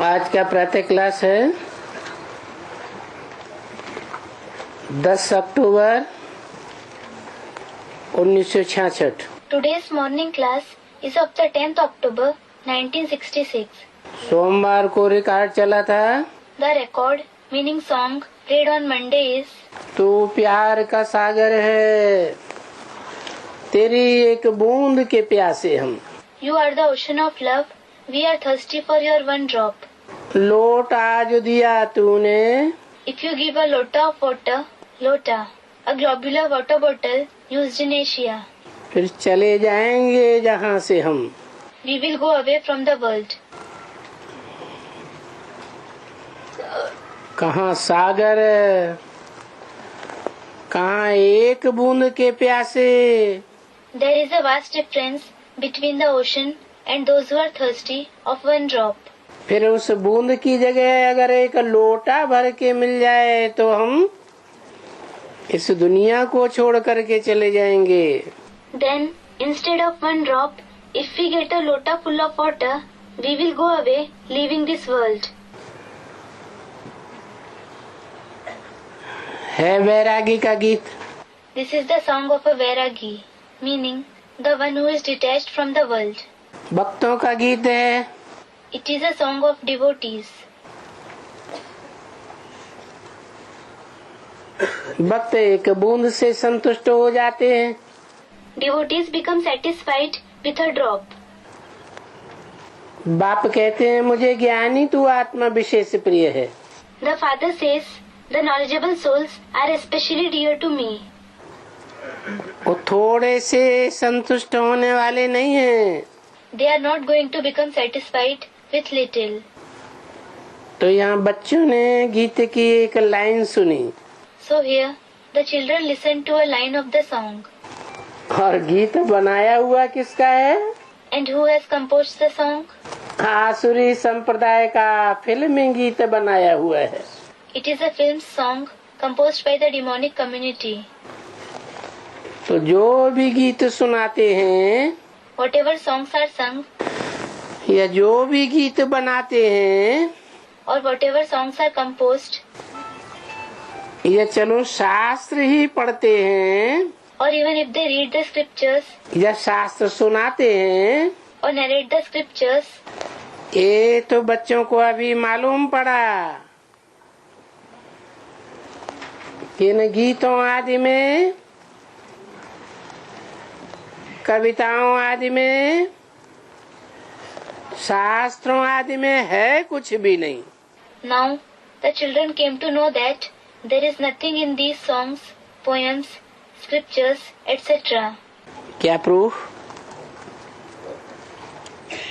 आज का प्रातः क्लास है 10 अक्टूबर 1966। Today's morning class is of the 10th October 1966. सोमवार को रिकॉर्ड चला था। The record meaning song played on Monday is तू प्यार का सागर है, तेरी एक बूंद के प्यासे हम। You are the ocean of love, we are thirsty for your one drop. लोट आज दिया तूने, If you give a lota of water, lota, a globular water bottle used in Asia, फिर चले जाएंगे जहाँ से हम। we will go away from the world. कहाँ सागर, कहाँ एक बूंद के प्यासे। There is a vast difference between the ocean and those who are thirsty of one drop. फिर उस बूंद की जगह अगर एक लोटा भर के मिल जाए तो हम इस दुनिया को छोड़ करके चले जाएंगे। Then, instead of one drop, if we get a lota full of water, we will go away, leaving this world. है वैरागी का गीत। This is the song of a Vairagi, meaning the one who is detached from the world. भक्तों का गीत है। It is a song of devotees. भक्त एक बूंद से संतुष्ट हो जाते हैं। Devotees become satisfied with a drop. बाप कहते हैं मुझे ज्ञानी तू आत्मा विशेष प्रिय है। The father says, the knowledgeable souls are especially dear to me. वो थोड़े से संतुष्ट होने वाले नहीं हैं। They are not going to become satisfied with little. तो यहाँ बच्चों ने गीत की एक लाइन सुनी। So here, the children listen to a line of the song. और गीत बनाया हुआ किसका है? And who has composed the song? आसुरी संप्रदाय का फिल्मी गीत बनाया हुआ है। It is a film song composed by the demonic community. तो जो भी गीत सुनाते हैं Whatever songs are sung या जो भी गीत बनाते हैं or whatever songs are composed या चलो शास्त्र ही पढ़ते हैं or even if they read the scriptures या शास्त्र सुनाते हैं, or narrate the scriptures, ये तो बच्चों को अभी मालूम पड़ा कि इन गीतों आदि में, कविताओं आदि में, शास्त्रों आदि में है कुछ भी नहीं। now the children came to know that there is nothing in these songs, poems, scriptures, etc. क्या प्रूफ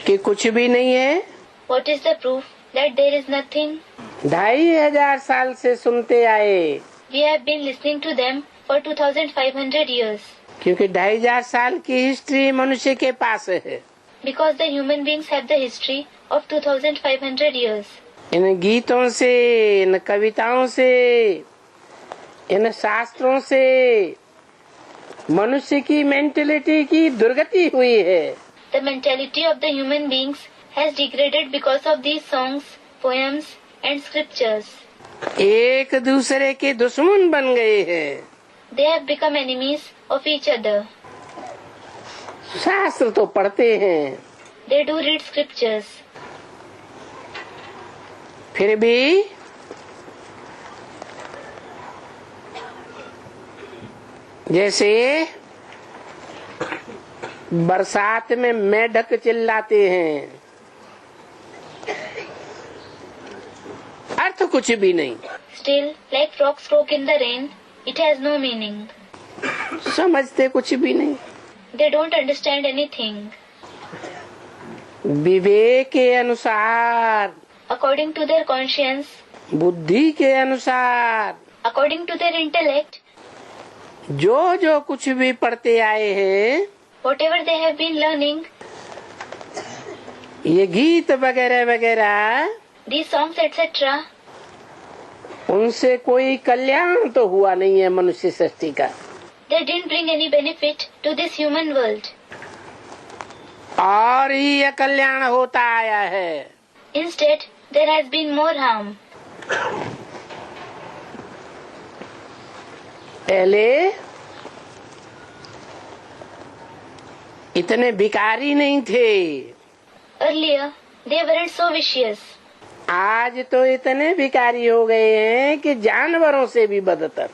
कि कुछ भी नहीं है? What is the proof that there is nothing? 2500 साल से सुनते आए, We have been listening to them for 2500 years. क्योंकि 2500 साल की हिस्ट्री मनुष्य के पास है। Because the human beings have the history of 2500 years. इन गीतों से, इन कविताओं से, इन शास्त्रों से मनुष्य की मेंटेलिटी की दुर्गति हुई है। The mentality of the human beings has degraded because of these songs, poems and scriptures. एक दूसरे के दुश्मन बन गए हैं। They have become enemies of each other. शास्त्र तो पढ़ते हैं, They do read scriptures. फिर भी जैसे बरसात में मेढक चिल्लाते हैं, अर्थ कुछ भी नहीं। Still, like frogs croak in the rain, it has no meaning. समझते कुछ भी नहीं। They don't understand anything. विवेक के अनुसार, According to their conscience, बुद्धि के अनुसार, according to their intellect, जो जो कुछ भी पढ़ते आए हैं, whatever they have been learning, ये गीत वगैरह वगैरह, these songs etc., उनसे कोई कल्याण तो हुआ नहीं है मनुष्य सृष्टि का। they didn't bring any benefit to this human world. और ही अकल्याण होता आया है। Instead, there has been more harm. पहले इतने भिखारी नहीं थे, Earlier, they weren't so vicious. आज तो इतने भिखारी हो गए हैं कि जानवरों से भी बदतर।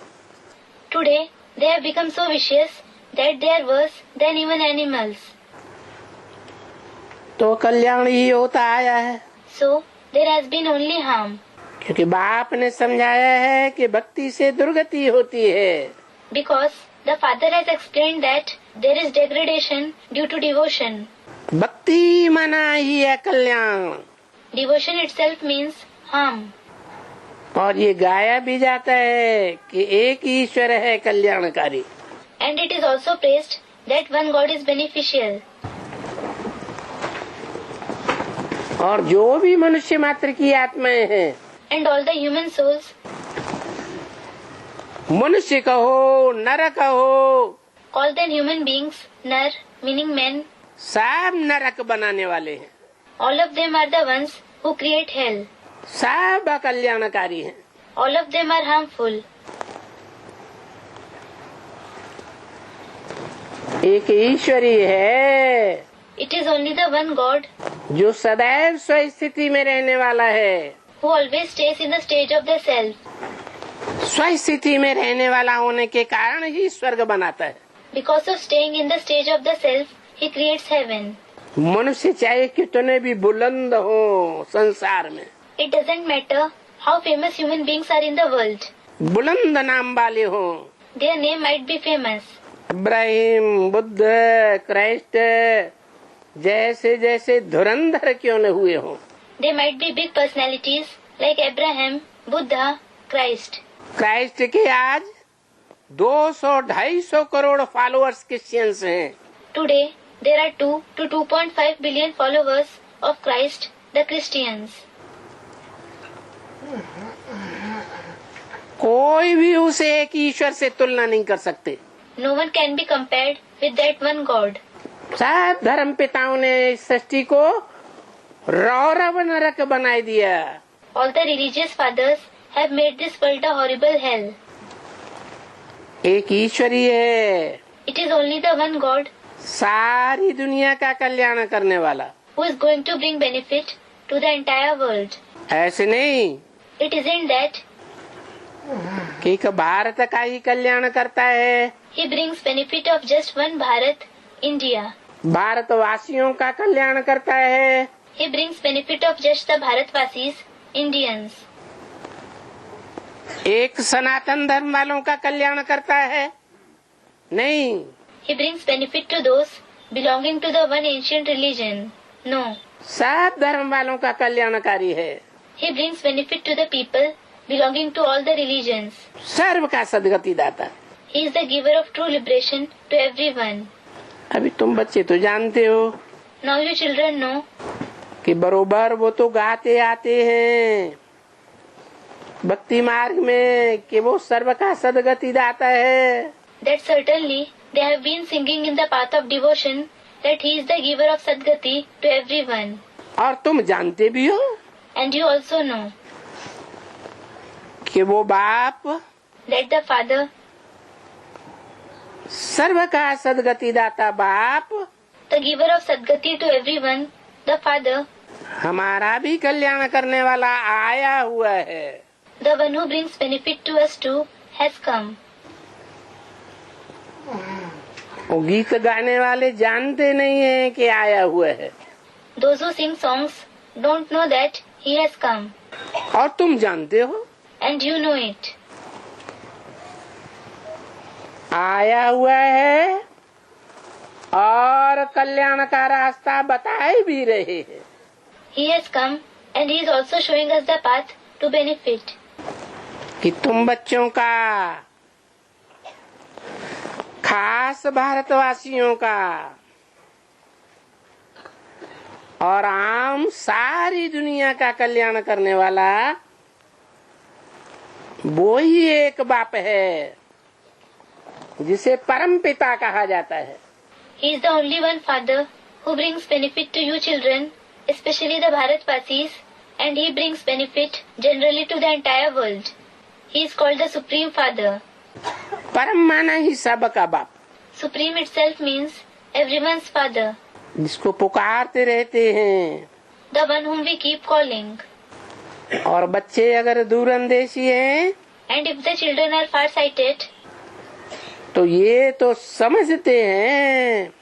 Today, they have become so vicious that they are worse than even animals. तो कल्याण ही होता आया है, So, there has been only harm. क्योंकि बाप ने समझाया है कि भक्ति से दुर्गति होती है। Because the Father has explained that there is degradation due to devotion. भक्ति मना ही है कल्याण, Devotion itself means harm. और ये गाया भी जाता है कि एक ही ईश्वर है कल्याणकारी। And it is also praised that one God is beneficial. और जो भी मनुष्य मात्र की आत्माएं हैं, And all the human souls, मनुष्य कहो नर कहो, call them human beings, nar, meaning men, सब नरक बनाने वाले हैं, all of them are the ones who create hell. सब अकल्याणकारी हैं। All of them are harmful. एक ईश्वरी है It is only the one God जो सदैव स्वस्थिति में रहने वाला है। who always stays in the stage of the self. स्वस्थिति में रहने वाला होने के कारण ही स्वर्ग बनाता है। Because of staying in the stage of the self, he creates heaven. मनुष्य चाहे कितने भी बुलंद हो संसार में, It doesn't matter how famous human beings are in the world. बुलंद नाम वाले हो, Their name might be famous. Ibrahim, Buddha, Christ जैसे जैसे धुरंधर क्यों न हुए हो, They might be big personalities like Abraham, Buddha, Christ. Christ के आज 200-250 करोड़ फॉलोअर्स क्रिश्चियंस हैं। Today, there are 2 to 2.5 billion followers of Christ, the Christians. कोई भी उसे एक ईश्वर से तुलना नहीं कर सकते। No one can be compared with that one God. सब धर्म पिताओं ने इस सृष्टि को रौरव नरक बना दिया। All the religious fathers have made this world a horrible hell. एक ईश्वरी है, It is only the one God सारी दुनिया का कल्याण करने वाला। who is going to bring benefit to the entire world. ऐसे नहीं It isn't that कि एक भारत का ही कल्याण करता है, he brings benefit of just one Bharat, India. भारतवासियों का कल्याण करता है, He brings benefit of just the Bharatvasis, Indians. एक सनातन धर्म वालों का कल्याण करता है, नहीं। He brings benefit to those belonging to the one ancient religion. No. सब धर्म वालों का कल्याणकारी है, He brings benefit to the people belonging to all the religions. सर्व का सदगति दाता। He is the giver of true liberation to everyone. अभी तुम बच्चे तो जानते हो Now you children know कि बरोबर वो तो गाते आते हैं भक्ति मार्ग में कि वो सर्व का सदगति दाता है। that certainly they have been singing in the path of devotion that he is the giver of Sadgati to everyone. और तुम जानते भी हो And you also know कि वो बाप that the Father, सर्व का सदगति दाता बाप the giver of Sadgati to everyone, the Father, हमारा भी कल्याण करने वाला आया हुआ है। the one who brings benefit to us too, has come. वो गीत गाने वाले जानते नहीं है कि आया हुआ है, Those who sing songs don't know that he has come. और तुम जानते हो And you know it. आया हुआ है और कल्याण का रास्ता बताए भी रहे हैं। He has come and he is also showing us the path to benefit. कि तुम बच्चों का, खास भारतवासियों का और आम सारी दुनिया का कल्याण करने वाला वो ही एक बाप है जिसे परम पिता कहा जाता है। He is the only one Father who brings benefit to you children, especially the Bharatvasis, and he brings benefit generally to the entire world. He is called the Supreme Father. परम माना ही सबका बाप, Supreme itself means everyone's father, जिसको पुकारते रहते हैं। the one whom we keep calling. और बच्चे अगर दूरंदेशी हैं And if the children are far-sighted, तो ये तो समझते हैं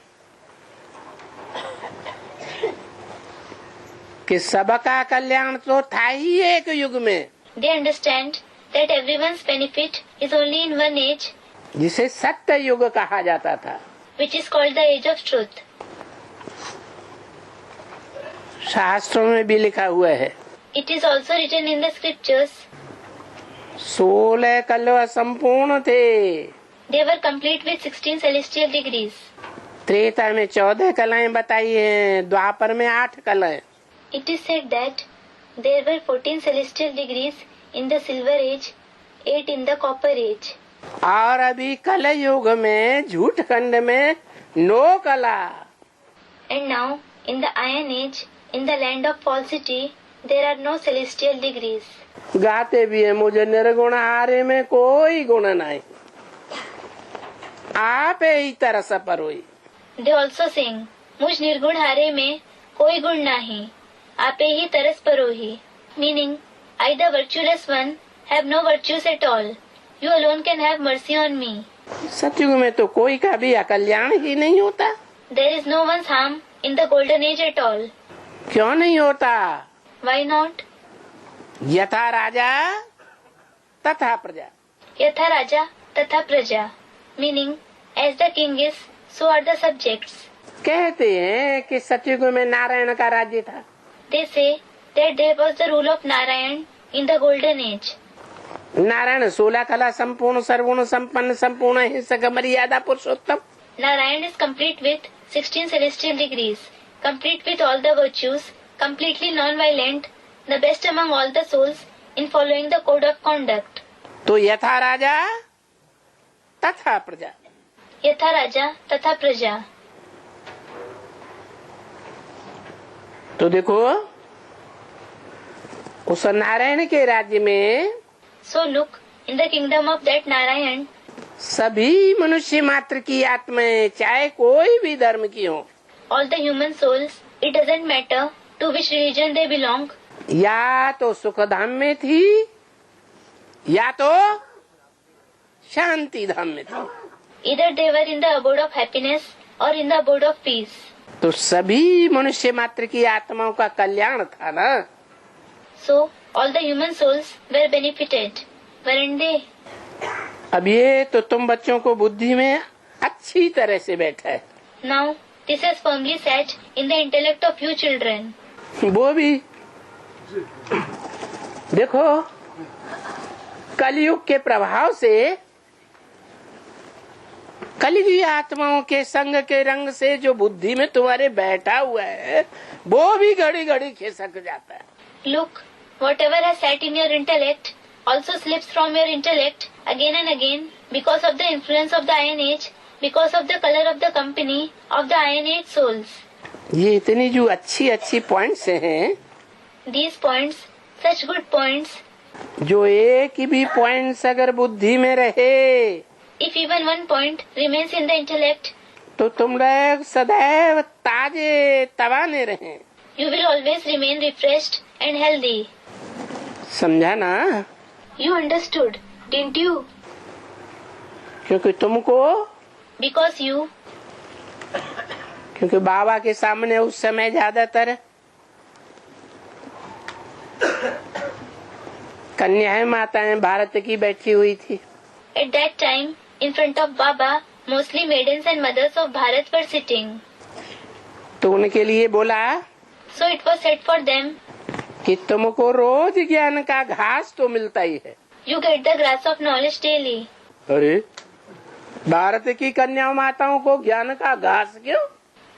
कि सबका कल्याण तो था ही एक युग में, they understand that everyone's benefit is only in one age, जिसे सत्य युग कहा जाता था। which is called the age of truth. शास्त्रों में भी लिखा हुआ है, It is also written in the scriptures. 16 कलव संपूर्ण थे, They were complete with 16 celestial degrees. Treta में 14 कलाएं बताई हैं, द्वापर में 8 कलाएं। It is said that there were 14 celestial degrees in the silver age, 8 in the copper age. और अभी कल युग में झूठ खंड में 9 कला। And now, in the iron age, in the land of falsity, there are no celestial degrees. गाते भी है, मुझे निर्गुण हारे में कोई गुण नहीं, आप ही तरस पर हुई। They also sing, मुझ निर्गुण हारे में कोई गुण नहीं, आपे ही तरस Parohi. Meaning, I the virtueless one have no virtues at all. You alone can have mercy on me. सतयुग में तो कोई का भी अकल्याण ही नहीं होता। There is no one's harm in the golden age at all. क्यों नहीं होता? Why not? यथा राजा तथा प्रजा। यथा राजा तथा प्रजा. Meaning, as the king is, so are the subjects. कहते हैं कि सतयुग में नारायण का राज्य था। They say that there was the rule of Narayan in the golden age. Narayan 16 कला संपूर्ण सर्वगुण संपन्न संपूर्ण हिंसक मर्यादा पुरुषोत्तम। Narayan is complete with 16 celestial degrees, complete with all the virtues, completely non-violent, the best among all the souls in following the code of conduct. तो यथा राजा तथा प्रजा। यथा राजा तथा प्रजा. तो देखो उस नारायण के राज्य में So look, in the kingdom of that Narayan, सभी मनुष्य मात्र की आत्माएं, चाहे कोई भी धर्म की हो, all the human souls, it doesn't matter to which religion they belong, या तो सुख धाम में थी या तो शांति धाम में थी। either they were in the abode of happiness or in the abode of peace. तो सभी मनुष्य मात्र की आत्माओं का कल्याण था ना। So all the human souls were benefited, weren't they? अब ये तो तुम बच्चों को बुद्धि में अच्छी तरह से बैठा है। Now this has firmly sat in the intellect of you children. वो भी देखो कलयुग के प्रभाव से, कलयुगी आत्माओं के संग के रंग से जो बुद्धि में तुम्हारे बैठा हुआ है वो भी घड़ी घड़ी खिसक जाता है। Look, whatever has sat in your intellect also slips from your intellect again and again because of the influence of the Iron Age, because of the color of the company of the Iron Age souls. ये इतनी जो अच्छी अच्छी points हैं, These points, such good points, जो एक ही भी points अगर बुद्धि में रहे if even one point remains in the intellect, तो तुम लोग सदैव ताजे तवाने रहें। you will always remain refreshed and healthy. समझा ना? You understood, didn't you? क्योंकि तुमको, Because you, क्योंकि बाबा के सामने उस समय ज्यादातर कन्याएं माताएं भारत की बैठी हुई थी। at that time, in front of Baba, mostly maidens and mothers of Bharat were sitting. तो उनके लिए बोला So it was said for them, कि तुमको रोज ज्ञान का घास तो मिलता ही है। you get the grass of knowledge daily. अरे भारत की कन्या माताओं को ज्ञान का घास क्यों?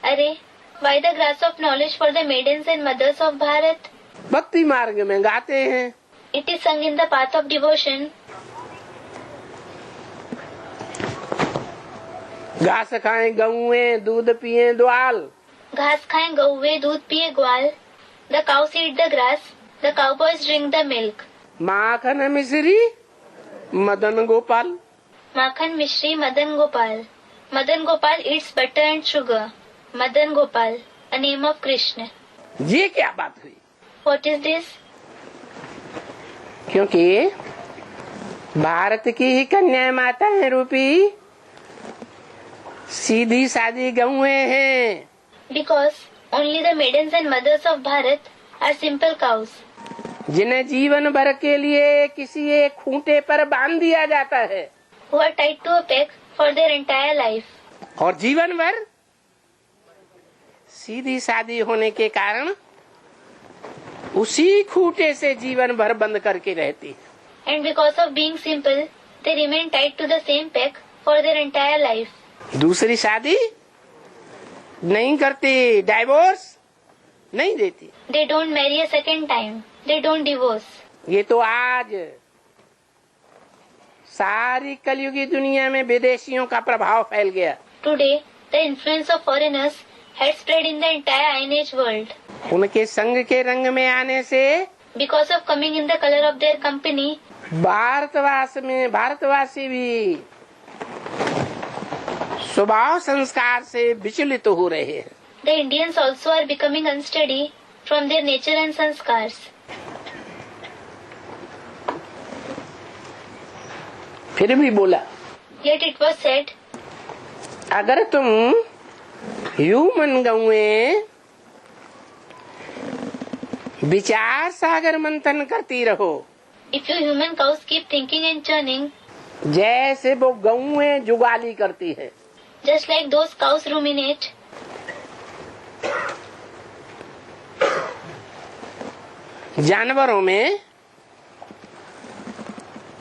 अरे, why the grass of knowledge for the maidens and mothers of Bharat? भक्ति मार्ग में गाते हैं। It is sung in the path of devotion. घास खाएं गौएं, दूध पिए द्वाल। घास खाएं गौवे, दूध पिए ग्वाल. The cows eat the grass The cowboys drink the milk. माखन मिश्री Madan Gopal. Makhan Mishri Madan Gopal. Madan Gopal eats butter and sugar. Madan Gopal, a name of Krishna. ये क्या बात हुई? What is this? क्योंकि भारत की ही कन्या माता है रूपी सीधी सादी गौएं हैं। Because only the maidens and mothers of Bharat are simple cows, जिन्हें जीवन भर के लिए किसी एक खूंटे पर बांध दिया जाता है who are tied to a peg for their entire life. और जीवन भर सीधी सादी होने के कारण उसी खूंटे से जीवन भर बंद करके रहती है। And because of being simple, they remain tied to the same peg for their entire life. दूसरी शादी नहीं करती, डाइवोर्स नहीं देती। They don't marry a second time. They don't divorce. ये तो आज सारी कलयुगी दुनिया में विदेशियों का प्रभाव फैल गया। Today, the influence of foreigners had spread in the entire Iron Age world. उनके संग के रंग में आने से Because of coming in the color of their company, भारतवासी भी स्वभाव संस्कार से विचलित हो रहे हैं। the Indians also are becoming unsteady from their nature and sanskars. फिर भी बोला, Yet it was said, अगर तुम ह्यूमन गौएं विचार सागर मंथन करती रहो, if you human cows keep thinking and churning, जैसे वो गौएं जुगाली करती है, just like those cows ruminate, जानवरों में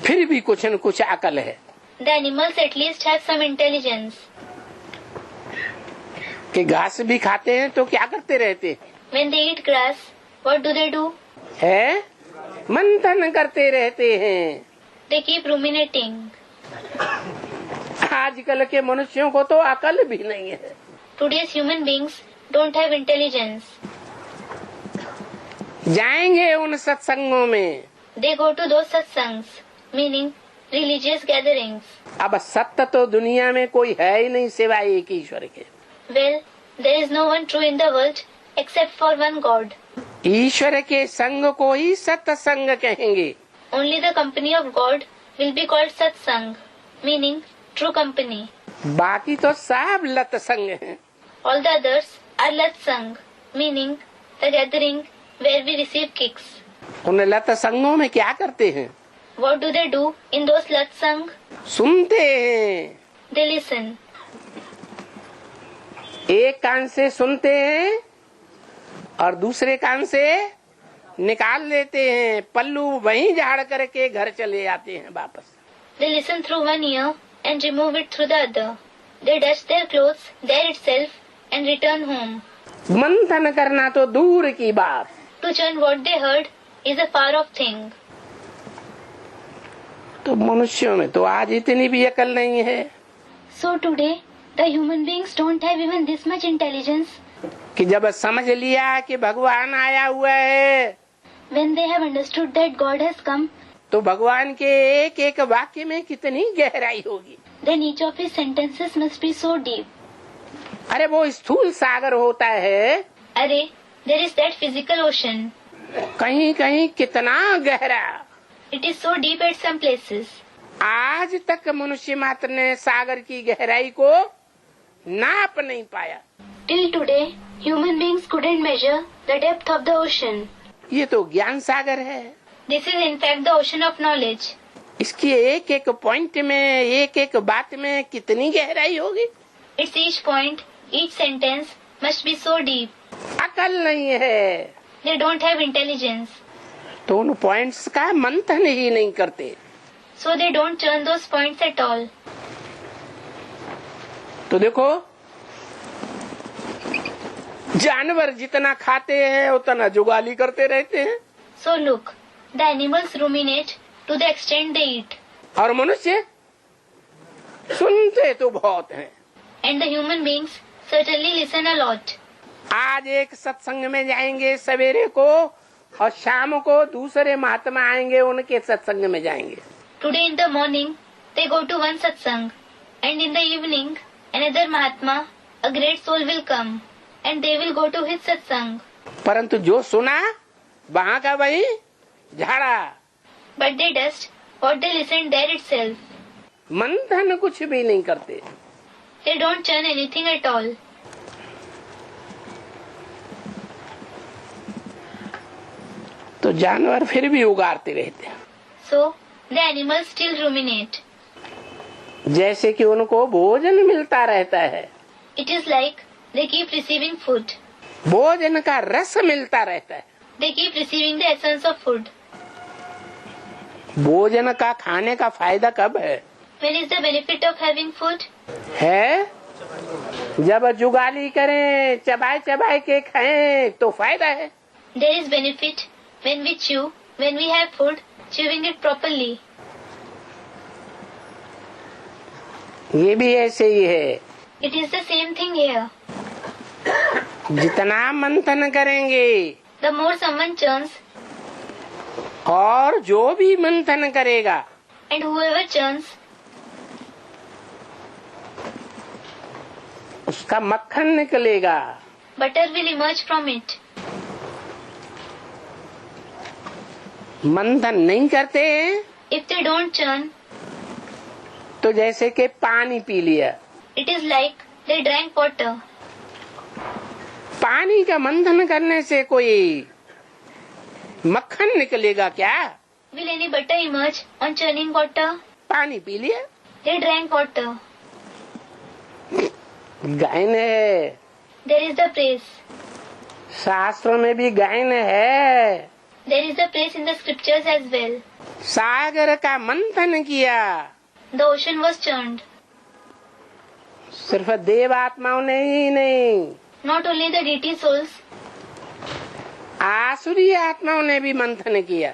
फिर भी कुछ न कुछ अकल है the animals at least have some intelligence. कि घास भी खाते हैं तो क्या करते रहते When they eat grass, what do they do? है, मंथन करते रहते हैं। They keep ruminating. आजकल के मनुष्यों को तो अकल भी नहीं है। Today's human beings don't have intelligence. जाएंगे उन सत्संगों में, They go to those satsangs, meaning religious gatherings. अब सत्य तो दुनिया में कोई है ही नहीं सिवाय एक ईश्वर के। Well, there is no one true in the world except for one God. ईश्वर के संग को ही सत्संग कहेंगे। Only the company of God will be called satsang, meaning true company. बाकी तो सब लत संग हैं। All the others are latsang, meaning the gathering where we receive kicks. उन लत संगों में क्या करते हैं? What do they do in those latsang? सुनते हैं। They listen. एक कान से सुनते हैं और दूसरे कान से निकाल लेते हैं, पल्लू वहीं झाड़ करके घर चले जाते हैं वापस। They listen through one ear and remove it through the other. They dust their clothes there itself and return home. मंथन करना तो दूर की बात। To churn what they heard is a far off thing. तो मनुष्यों में तो आज इतनी भी अकल नहीं है So today, the human beings don't have even this much intelligence. कि जब समझ लिया कि भगवान आया हुआ है When they have understood that God has come, तो भगवान के एक एक वाक्य में कितनी गहराई होगी। then each of his sentences must be so deep. अरे वो स्थूल सागर होता है, Array, there is that physical ocean. कहीं कहीं कितना गहरा। It is so deep at some places. आज तक मनुष्य मात्र ने सागर की गहराई को नाप नहीं पाया। Till today, human beings couldn't measure the depth of the ocean. ये तो ज्ञान सागर है। This is in fact the ocean of knowledge. इसकी एक एक पॉइंट में, एक एक बात में कितनी गहराई होगी। Its each point, each sentence must be so deep. अकल नहीं है They don't have intelligence. तो उन पॉइंट्स का मंथन ही नहीं करते। So they don't churn those points at all. तो देखो, जानवर जितना खाते हैं उतना जुगाली करते रहते हैं So look, the animals ruminate to the extent they eat. और मनुष्य सुनते तो बहुत हैं। And the human beings certainly listen a lot. आज एक सत्संग में जाएंगे सवेरे को और शाम को दूसरे महात्मा आएंगे, उनके सत्संग में जाएंगे। Today in the morning they go to one satsang, and in the evening another Mahatma, a great soul, will come, and they will go to his satsang. परंतु जो सुना वहाँ का वही झाड़ा, But they dust what they listened there itself. मंथन कुछ भी नहीं करते। They don't churn anything at all. तो जानवर फिर भी उगारते रहते हैं, So the animals still ruminate. जैसे कि उनको भोजन मिलता रहता है, It is like they keep receiving food. भोजन का रस मिलता रहता है। They keep receiving the essence of food. भोजन का खाने का फायदा कब है? When is the benefit of having food? है जब जुगाली करें, चबाए चबाए के खाएं तो फायदा है। There is benefit when we chew, when we have food, chewing it properly. ये भी ऐसे ही है, It is the same thing here. जितना मंथन करेंगे The more someone churns, और जो भी मंथन करेगा, and whoever churns, उसका मक्खन निकलेगा। butter will emerge from it. मंथन नहीं करते If they don't churn, तो जैसे कि पानी पी लिया, it is like they drank water. पानी का मंथन करने से कोई मक्खन निकलेगा क्या? Will any butter emerge on churning water? पानी पी लिया, They drank water. गायन है, There is the praise. शास्त्रों में भी गायन है। There is the praise in the scriptures as well. सागर का मंथन किया, The ocean was churned. सिर्फ देवात्माओं ने ही नहीं, Not only the deity souls, आसुरी आत्माओं ने भी मंथन किया।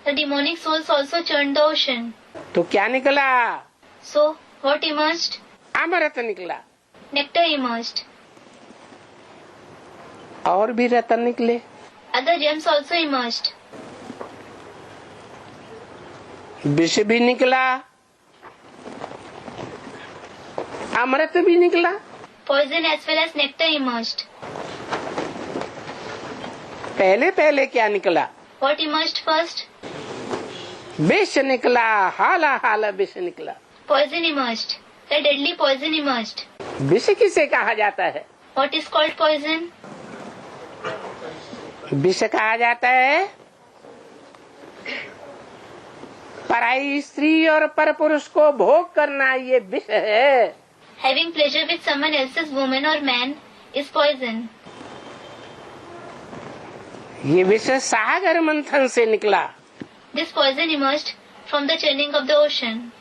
the demonic souls also churned the ocean. तो क्या निकला? So, what emerged? अमृत निकला। Nectar emerged. और भी रतन निकले, Other gems also emerged. विष भी निकला, अमृत भी निकला। Poison as well as nectar emerged. पहले पहले क्या निकला? What emerged first? विष निकला, हाला हाला विष निकला। Poison emerged. The deadly poison emerged. विष किसे कहा जाता है? What is called poison? विष कहा जाता है पराई स्त्री और पर पुरुष को भोग करना, ये विष है। Having pleasure with someone else's woman or man is poison. ये विष सागर मंथन से निकला। This poison emerged from the churning of the ocean.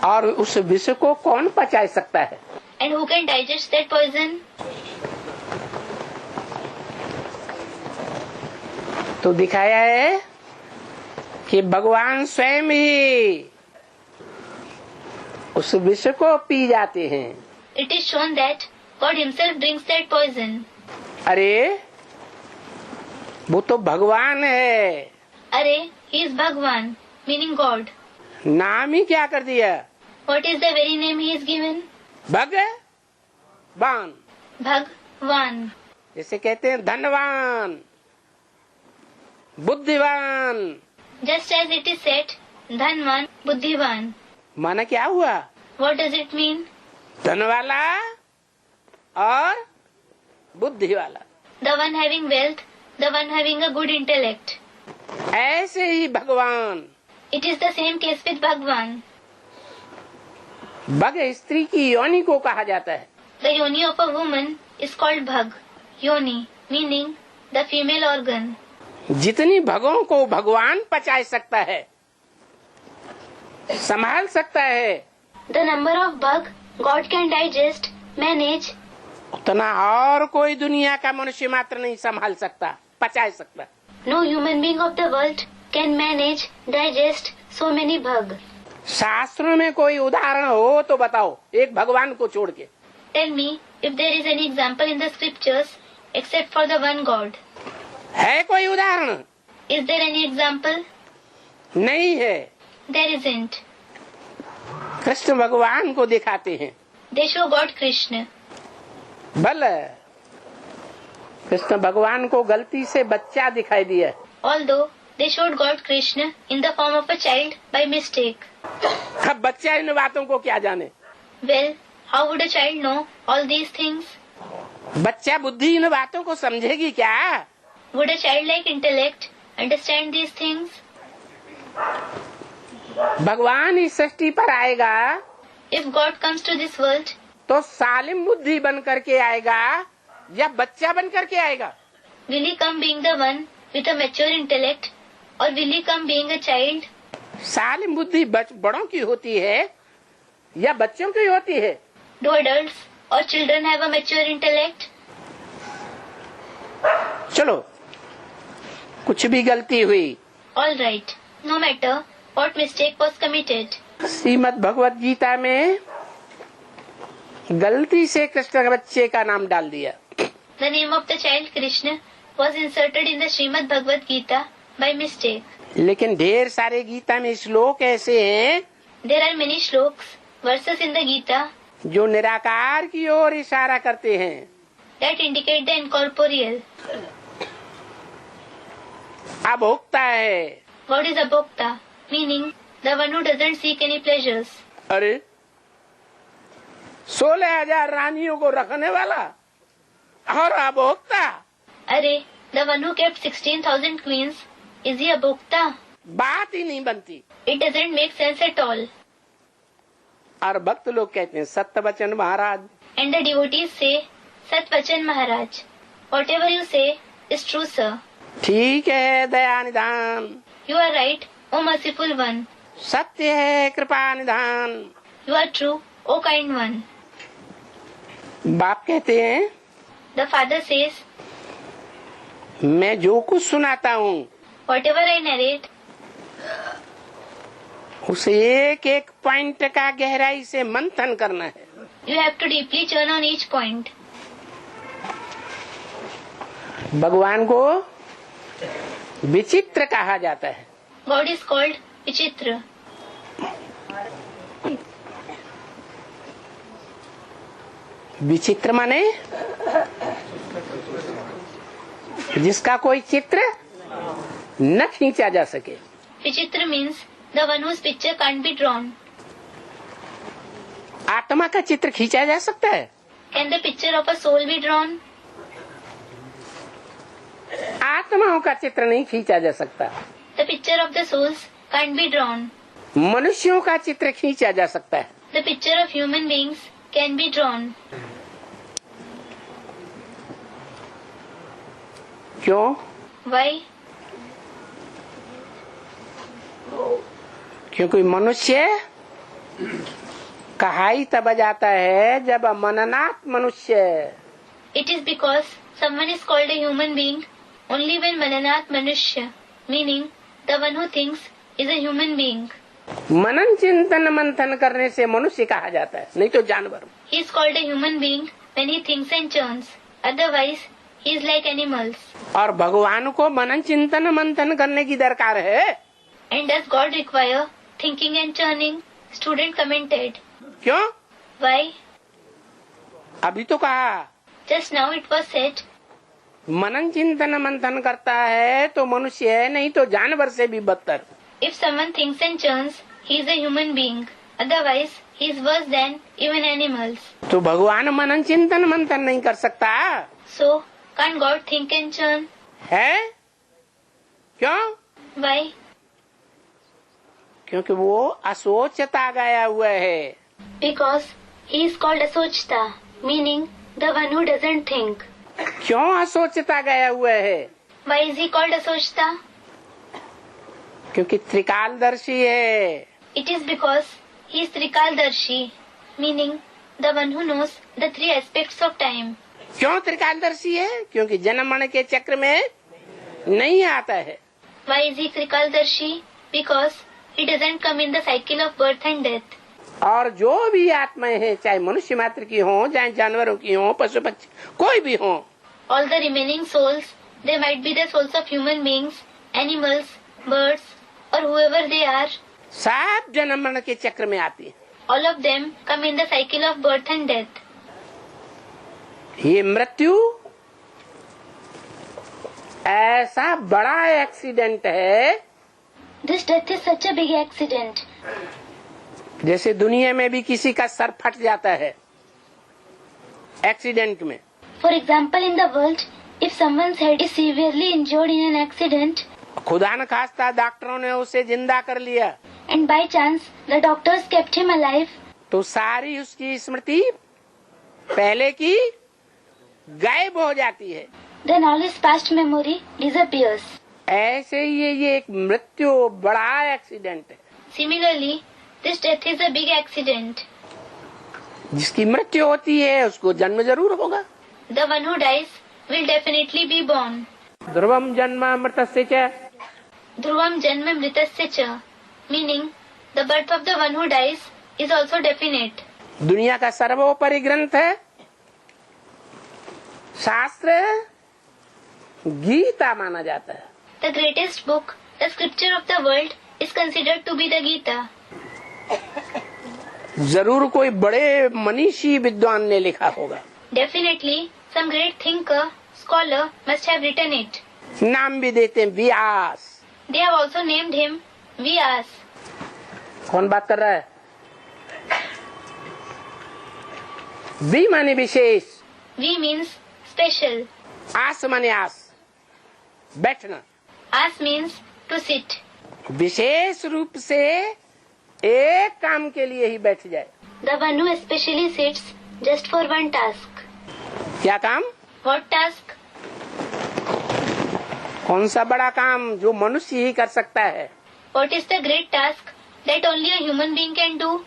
और उस विष को कौन पचा सकता है? And who can digest that poison? तो दिखाया है कि भगवान स्वयं ही उस विष को पी जाते हैं। It is shown that God himself drinks that poison. अरे वो तो भगवान है, Arey, he is Bhagwan, meaning God. नाम ही क्या कर दिया? What is the very name he is given? भगवान। Bhagwan. जैसे कहते हैं धनवान, बुद्धिवान। Just as it is said, Dhanvan, Buddhivan. माना क्या हुआ? What does it mean? धन वाला और बुद्धि वाला। The one having wealth, the one having a good intellect. ऐसे ही भगवान। It is the same case with Bhagwan. भग स्त्री की योनि को कहा जाता है। The yoni of a woman is called Bhag. Yoni, meaning the female organ. जितनी भगों को भगवान पचा सकता है, संभाल सकता है, The number of Bhag God can digest, manage, उतना और कोई दुनिया का मनुष्य मात्र नहीं संभाल सकता, पचा सकता। no human being of the world can manage, digest so many Bhag. शास्त्रों में कोई उदाहरण हो तो बताओ, एक भगवान को छोड़ के। Tell me if there is any example in the scriptures except for the one God. है कोई उदाहरण? Is there any example? नहीं है। There isn't. कृष्ण भगवान को दिखाते हैं। They show God Krishna. भले कृष्ण भगवान को गलती से बच्चा दिखाई दिया, Although they showed God Krishna in the form of a child by mistake. अब बच्चा इन बातों को क्या जाने? Well, how would a child know all these things? बच्चा बुद्धि इन बातों को समझेगी क्या? Would a childlike intellect understand these things? भगवान इस सृष्टि पर आएगा If God comes to this world, तो सालिम बुद्धि बन करके आएगा या बच्चा बन करके आएगा? will he come being the one with a mature intellect, or will he come being a child? सालिम बुद्धि बड़ों की होती है या बच्चों की होती है? Do adults or children have a mature intellect? चलो, कुछ भी गलती हुई, All right, no matter what mistake was committed. Shrimad Bhagavad Gita में गलती से कृष्ण बच्चे का नाम डाल दिया। The name of the child Krishna was inserted in the Srimad Bhagavad Gita by mistake. लेकिन ढेर सारे गीता में श्लोक ऐसे हैं There are many shlokas, verses in the Gita जो निराकार की ओर इशारा करते हैं। that indicate the incorporeal. अभोक्ता है। God is abhokta, meaning the one who doesn't seek any pleasures. अरे 16,000 रानियों को रखने वाला और अभोक्ता, Arey, the one who kept 16,000 queens, is he abhokta? बात ही नहीं बनती। It doesn't make sense at all. और भक्त लोग कहते हैं सत्य वचन महाराज। And the devotees say, Sat Vachan Maharaj. Whatever you say is true, sir. ठीक है दया निधान, You are right, O merciful one. सत्य है कृपा निधान। You are true, O kind one. बाप कहते हैं The father says, मैं जो कुछ सुनाता हूँ whatever I narrate, उसे एक एक पॉइंट का गहराई से मंथन करना है। you have to deeply churn on each point. भगवान को विचित्र कहा जाता है। God is called Vichitra. विचित्र माने जिसका कोई चित्र न खींचा जा सके। Vichitra means the one whose picture can't be drawn. आत्मा का चित्र खींचा जा सकता है? Can the picture of a soul be drawn? आत्माओं का चित्र नहीं खींचा जा सकता। The picture of the souls can't be drawn. मनुष्यों का चित्र खींचा जा सकता है। The picture of human beings can be drawn. क्यों? Why? क्योंकि मनुष्य कहा ही तब जाता है जब मननात् मनुष्य। It is because someone is called a human being only when Mananat Manushya, meaning the one who thinks is a human being. मनन चिंतन मंथन करने से मनुष्य कहा जाता है, नहीं तो जानवर। He is called a human being when he thinks and churns. Otherwise, he is like animals. और भगवान को मनन चिंतन मंथन करने की दरकार है। And does God require thinking and churning? Student commented. क्यों? Why? अभी तो कहा Just now it was said, मनन चिंतन मंथन करता है तो मनुष्य है, नहीं तो जानवर से भी बदतर। if someone thinks and churns, he is a human being. Otherwise, he is worse than even animals. तो भगवान मनन चिंतन मंथन नहीं कर सकता So, can't God think and churn? है? क्यों? Why? क्योंकि वो असोचता गया हुआ है। Because he is called Asochta, meaning the one who doesn't think. क्यों असोचता गया हुआ है? Why is he called Asochta? क्योंकि त्रिकालदर्शी है। It is because he is Trikaldarshi, meaning the one who knows the three aspects of time. क्यों त्रिकालदर्शी है? क्योंकि जन्म मरण के चक्र में नहीं आता है। Why is he Trikaldarshi? Because he doesn't come in the cycle of birth and death. और जो भी आत्माएं हैं, चाहे मनुष्य मात्र की हो, चाहे जानवरों की हो, पशु पक्षी कोई भी हो, All the remaining souls, they might be the souls of human beings, animals, birds, or whoever they are. सब जन्म मरण के चक्र में आती है। All of them come in the cycle of birth and death. ये मृत्यु ऐसा बड़ा एक्सीडेंट है, This death is such a big accident. जैसे दुनिया में भी किसी का सर फट जाता है एक्सीडेंट में। For example, in the world, if someone's head is severely injured in an accident, खुदा न खास्ता डॉक्टरों ने उसे जिंदा कर लिया, and by chance the doctors kept him alive, तो सारी उसकी स्मृति पहले की गायब हो जाती है। then all his past memory disappears. ऐसे ही ये एक मृत्यु बड़ा एक्सीडेंट है। Similarly, this death is a big accident. जिसकी मृत्यु होती है उसको जन्म जरूर होगा। The one who dies will definitely be born. ध्रुवम जन्म मृतस्य च, Dhruvam janma mritasya cha, meaning the birth of the one who dies is also definite. दुनिया का सर्वोपरि ग्रंथ है शास्त्र गीता माना जाता है। The greatest book, the scripture of the world, is considered to be the Gita. जरूर कोई बड़े मनीषी विद्वान ने लिखा होगा। Definitely, some great thinker, scholar must have written it. नाम भी देते हैं व्यास। They have also named him Vyas. कौन बात कर रहा है? वी माने विशेष, V means special. आस माने आस, बैठना। As means to sit. विशेष रूप से एक काम के लिए ही बैठ जाए। The one who especially sits just for one task. क्या काम? What task? कौन सा बड़ा काम जो मनुष्य ही कर सकता है? What is the great task that only a human being can do?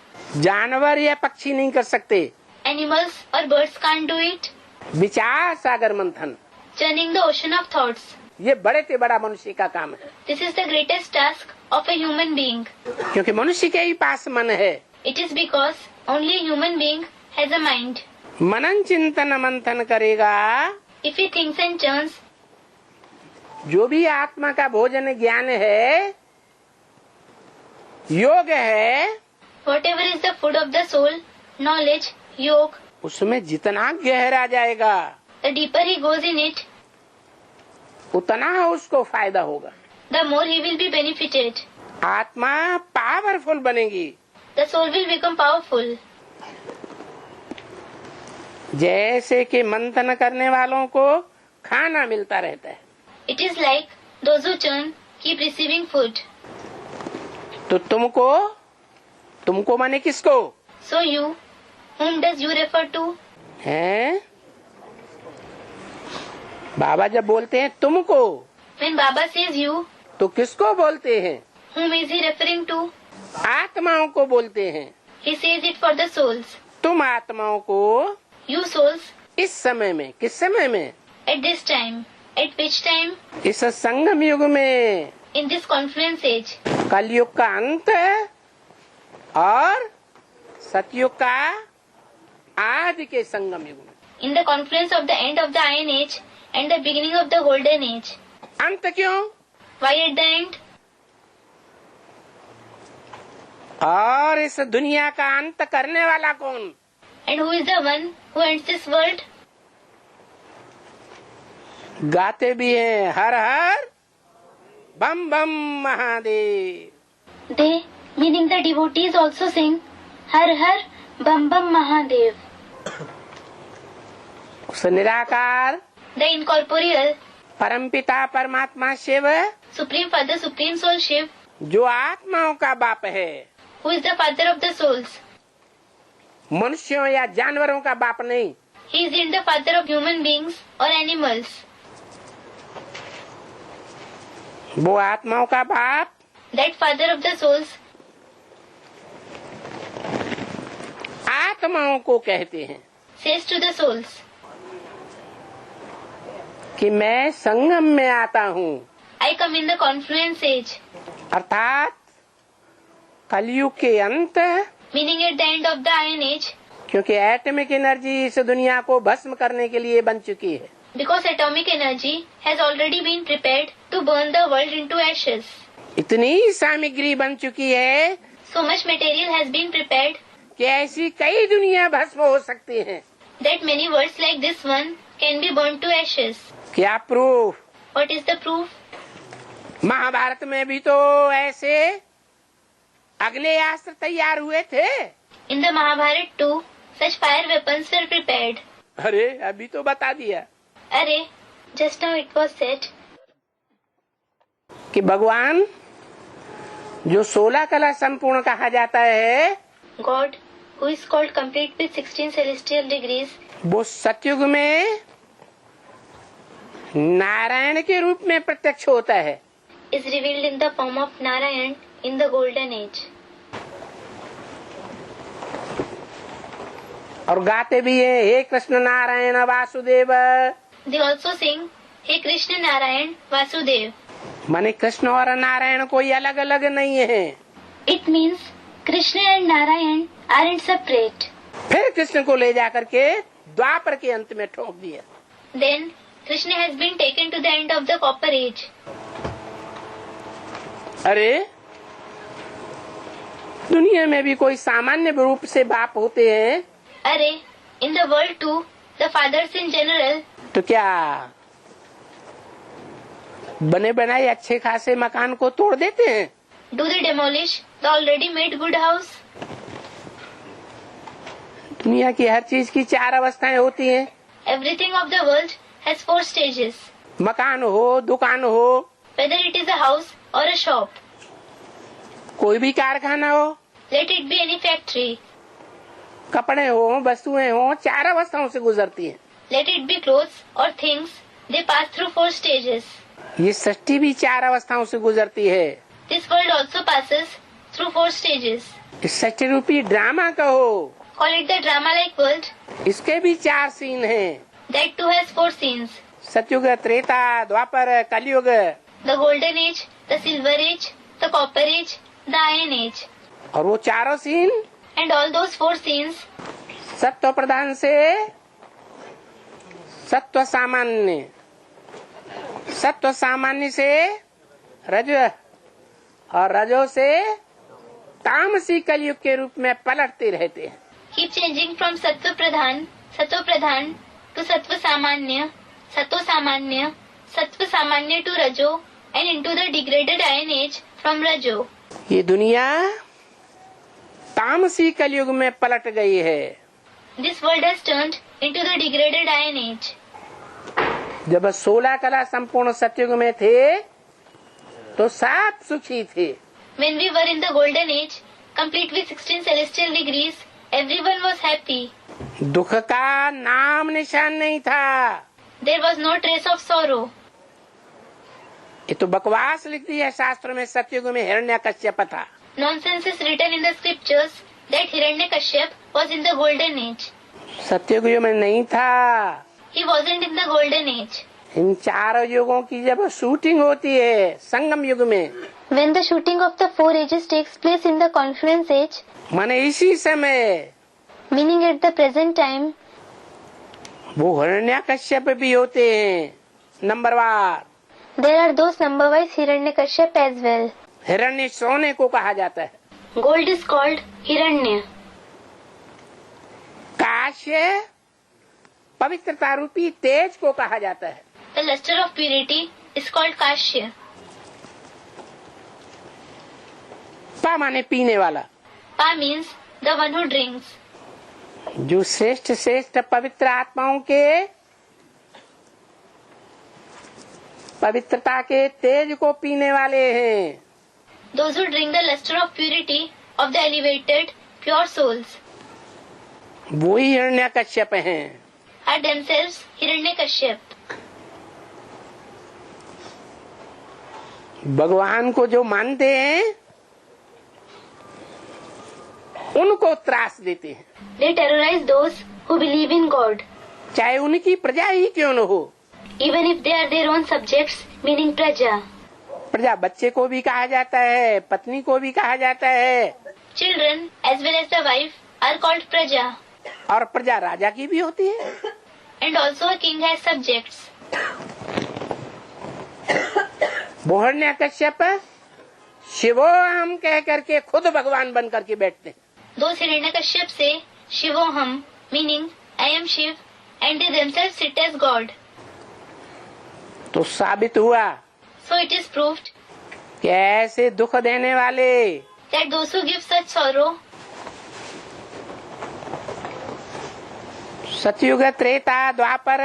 जानवर या पक्षी नहीं कर सकते। Animals or birds can't do it. विचार सागर मंथन, Churning the ocean of thoughts. ये बड़े से बड़ा मनुष्य का काम है। This is the greatest task of a human being. क्योंकि मनुष्य के ही पास मन है। It is because only a human being has a mind. मनन चिंतन मंथन करेगा, If he thinks and churns, जो भी आत्मा का भोजन ज्ञान है, योग है, whatever is the food of the soul, knowledge, yoga, उसमें जितना गहरा जाएगा the deeper he goes in it, उतना उसको फायदा होगा। the more he will be benefited. आत्मा पावरफुल बनेगी। The soul will become powerful. जैसे कि मंथन करने वालों को खाना मिलता रहता है, It is like those who churn keep receiving food. तो तुमको माने किसको So you, whom does you refer to? हैं? बाबा जब बोलते हैं तुमको, When Baba says you, तो किसको बोलते हैं? whom is he referring to? आत्माओं को बोलते हैं। He says it for the souls. तुम आत्माओं को You souls, इस समय में, किस समय में? at this time. At which time? इस संगम युग में, In this confluence age. कलयुग का अंत और सतयुग का आदि के संगम युग में। In the confluence of the end of the Iron Age and the beginning of the Golden Age. अंत क्यों? Why at the end? और इस दुनिया का अंत करने वाला कौन? And who is the one who ends this world? गाते भी हैं हर हर बम बम Mahadev. They, meaning the devotees, also sing Har Har Bam Bam Mahadev. उस निराकार The incorporeal, परमपिता परमात्मा Shiv, Supreme Father, Supreme Soul Shiv, जो आत्माओं का बाप है, who is the father of the souls. मनुष्यों या जानवरों का बाप नहीं। He is not the father of human beings or animals. वो आत्माओं का बाप That father of the souls, आत्माओं को कहते हैं says to the souls, कि मैं संगम में आता हूँ, I come in the confluence age, अर्थात कलयुग के अंत, meaning at the end of the Iron Age, क्योंकि एटमिक एनर्जी इस दुनिया को भस्म करने के लिए बन चुकी है। Because atomic energy has already been prepared to burn the world into ashes. इतनी सामग्री बन चुकी है So much material has been prepared कि ऐसी कई दुनिया भस्म हो सकती हैं। that many worlds like this one can be burned to ashes. क्या proof? What is the proof? Mahabharata में भी तो ऐसे अग्नि अस्त्र तैयार हुए थे। In the Mahabharata too, such fire weapons were prepared. अरे अभी तो बता दिया Array, just now it was said कि भगवान जो 16 कला संपूर्ण कहा जाता है, God, who is called complete with 16 celestial degrees, वो सतयुग में नारायण के रूप में प्रत्यक्ष होता है। is revealed in the form of Narayan in the golden age. और गाते भी है, हे Krishna Narayan Vasudev. They also sing, Hey Krishna Narayan Vasudev. माने कृष्ण और नारायण कोई अलग अलग नहीं है। It means Krishna and Narayan aren't separate. फिर कृष्ण को ले जाकर के द्वापर के अंत में ठोक दिया। Then Krishna has been taken to the end of the copper age. अरे दुनिया में भी कोई सामान्य रूप से बाप होते हैं Array, in the world too, the fathers in general, तो क्या बने बनाए अच्छे खासे मकान को तोड़ देते हैं? do they demolish the already made good house? दुनिया की हर चीज की 4 अवस्थाएं होती हैं। Everything of the world has 4 stages. मकान हो, दुकान हो, Whether it is a house or a shop, कोई भी कारखाना हो, let it be any factory, कपड़े हो, वस्तुएं हो, 4 अवस्थाओं से गुजरती हैं। let it be clothes or things, they pass through 4 stages. ये सृष्टि भी 4 अवस्थाओं से गुजरती है। This world also passes through 4 stages. इस सृष्टि रूपी ड्रामा कहो, Call it the drama-like world. इसके भी 4 सीन हैं। That too has 4 scenes. सतयुग, त्रेता, द्वापर, कलयुग। The golden age, the silver age, the copper age, the iron age. और वो 4 scene And all those 4 scenes, सत्व प्रधान से सत्व सामान्य, सत्व सामान्य से रज और रजो से तामसी कलयुग के रूप में पलटते रहते हैं। keep changing from sattva pradhan to sattva samanya to rajo, and into the degraded iron age from rajo. ये दुनिया तामसी कलयुग में पलट गई है। This world has turned into the degraded iron age. जब 16 कला संपूर्ण सतयुग में थे तो सब सुखी थे। When we were in the golden age, complete with 16 celestial degrees, everyone was happy. दुख का नाम निशान नहीं था। There was no trace of sorrow. ये तो बकवास लिख दी है शास्त्र में। सतयुग में हिरण्यकश्यप था। Nonsense is written in the scriptures that Hiranyakashyap was in the golden age. सतयुग युग में नहीं था। He wasn't in the golden age. इन 4 युगों की जब शूटिंग होती है संगम युग में, When the shooting of the 4 ages takes place in the confluence age, माने इसी समय meaning at the present time, वो हिरण्यकश्यप भी होते हैं नंबरवार। there are those number-wise Hiranyakashyap as well. हिरण्य सोने को कहा जाता है। Gold is called Hiranya. काश्य पवित्रता रूपी तेज को कहा जाता है। The luster of purity is called Kashya. पा माने पीने वाला। Pa means the one who drinks. जो श्रेष्ठ श्रेष्ठ पवित्र आत्माओं के पवित्रता के तेज को पीने वाले हैं। Those who drink the luster of purity of the elevated, pure souls वो ही हिरण्यकश्यप हैं। are themselves Hiranyakashyap. भगवान को जो मानते हैं उनको त्रास देते हैं, They terrorize those who believe in God, चाहे उनकी प्रजा ही क्यों न हो। even if they are their own subjects, meaning Praja. प्रजा बच्चे को भी कहा जाता है, पत्नी को भी कहा जाता है, Children as well as the wife are called Praja. और प्रजा राजा की भी होती है। and also a king has subjects. वो हिरण्यकश्यप शिवोहम कह करके खुद भगवान बन करके बैठते हैं. Those Hiranyakashyap say Shivoham, meaning I am Shiv, and they themselves sit as God. तो साबित हुआ So it is proved कि ऐसे दुख देने वाले that those who give such sorrow, सतयुग त्रेता द्वापर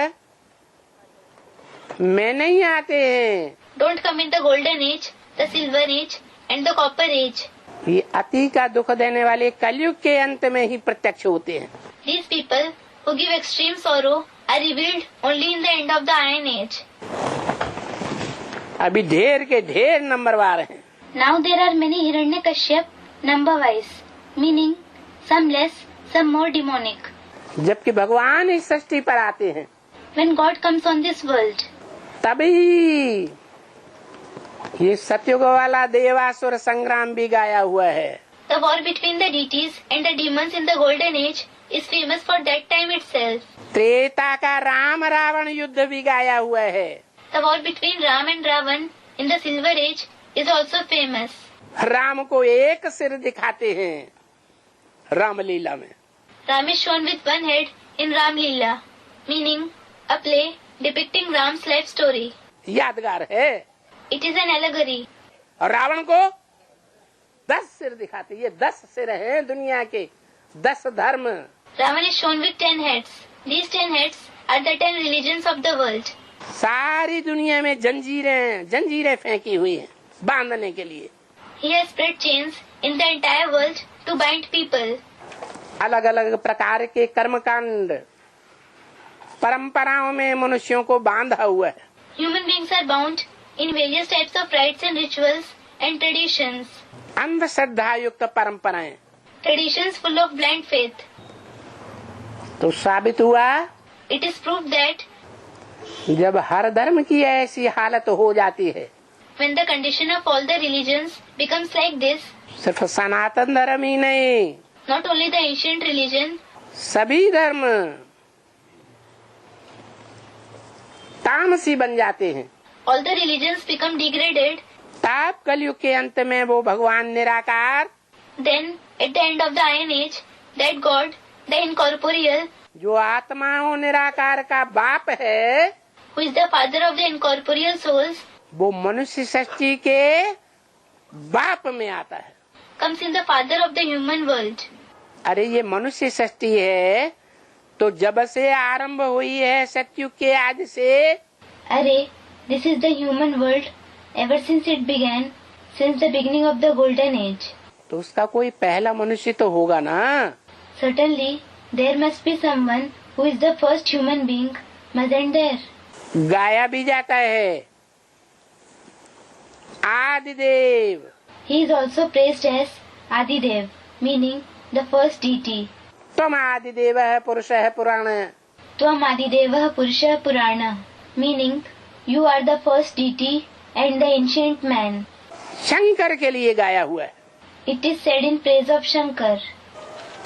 में नहीं आते हैं. don't come in the golden age, the silver age, and the copper age. ये अति का दुख देने वाले कलयुग के अंत में ही प्रत्यक्ष होते हैं. These people who give extreme sorrow are revealed only in the end of the Iron Age. अभी ढेर के ढेर नंबरवार हैं. Now there are many Hiranyakashyap number-wise, meaning some less, some more demonic. जबकि भगवान इस सृष्टि पर आते हैं When God comes on this world, तभी ये सतयुग वाला देवासुर संग्राम भी गाया हुआ है. the war between the deities and the demons in the golden age is famous for that time itself. Treta का राम रावण युद्ध भी गाया हुआ है. The war between Ram and Ravan in the silver age is also famous. Ram को एक सिर दिखाते हैं रामलीला में. Ram is shown with one head in Ram Leela, meaning a play depicting Ram's life story. यादगार है. It is an allegory. और रावण को 10 सिर दिखाते. ये 10 सिर हैं दुनिया के 10 धर्म. Ravan is shown with 10 heads. These 10 heads are the 10 religions of the world. सारी दुनिया में जंजीरें फेंकी हुई हैं बांधने के लिए. He has spread chains in the entire world to bind people. अलग अलग प्रकार के कर्मकांड परंपराओं में मनुष्यों को बांधा हुआ है. Human beings are bound in various types of rites and rituals and traditions. अंधश्रद्धा युक्त परंपराएं. Traditions full of blind faith. तो साबित हुआ It is proved that जब हर धर्म की ऐसी हालत हो जाती है, when the condition of all the religions becomes like this, सिर्फ सनातन धर्म ही नहीं, not only the ancient religion, सभी धर्म तामसी बन जाते हैं. all the religions become degraded, तब कलयुग के अंत में वो भगवान निराकार, then at the end of the Iron Age, that God, the incorporeal, जो आत्माओं निराकार का बाप है, who is the father of the incorporeal souls, वो मनुष्य सृष्टि के बाप में आता है. comes in the father of the human world. अरे ये मनुष्य सृष्टि है तो जब से आरंभ हुई है सतयुग के आज से, Array, this is the human world ever since it began, since the beginning of the golden age. तो उसका कोई पहला मनुष्य तो होगा ना. Certainly, there must be someone who is the first human being, mustn't there? गाया भी जाता है आदिदेव. He is also praised as Adidev, meaning the first deity. तुम आदिदेव है पुरुष है पुराण. Tvam Adidevah Purusha Purana, meaning you are the first deity and the ancient man. Shankar के लिए गाया हुआ है. It is said in praise of Shankar.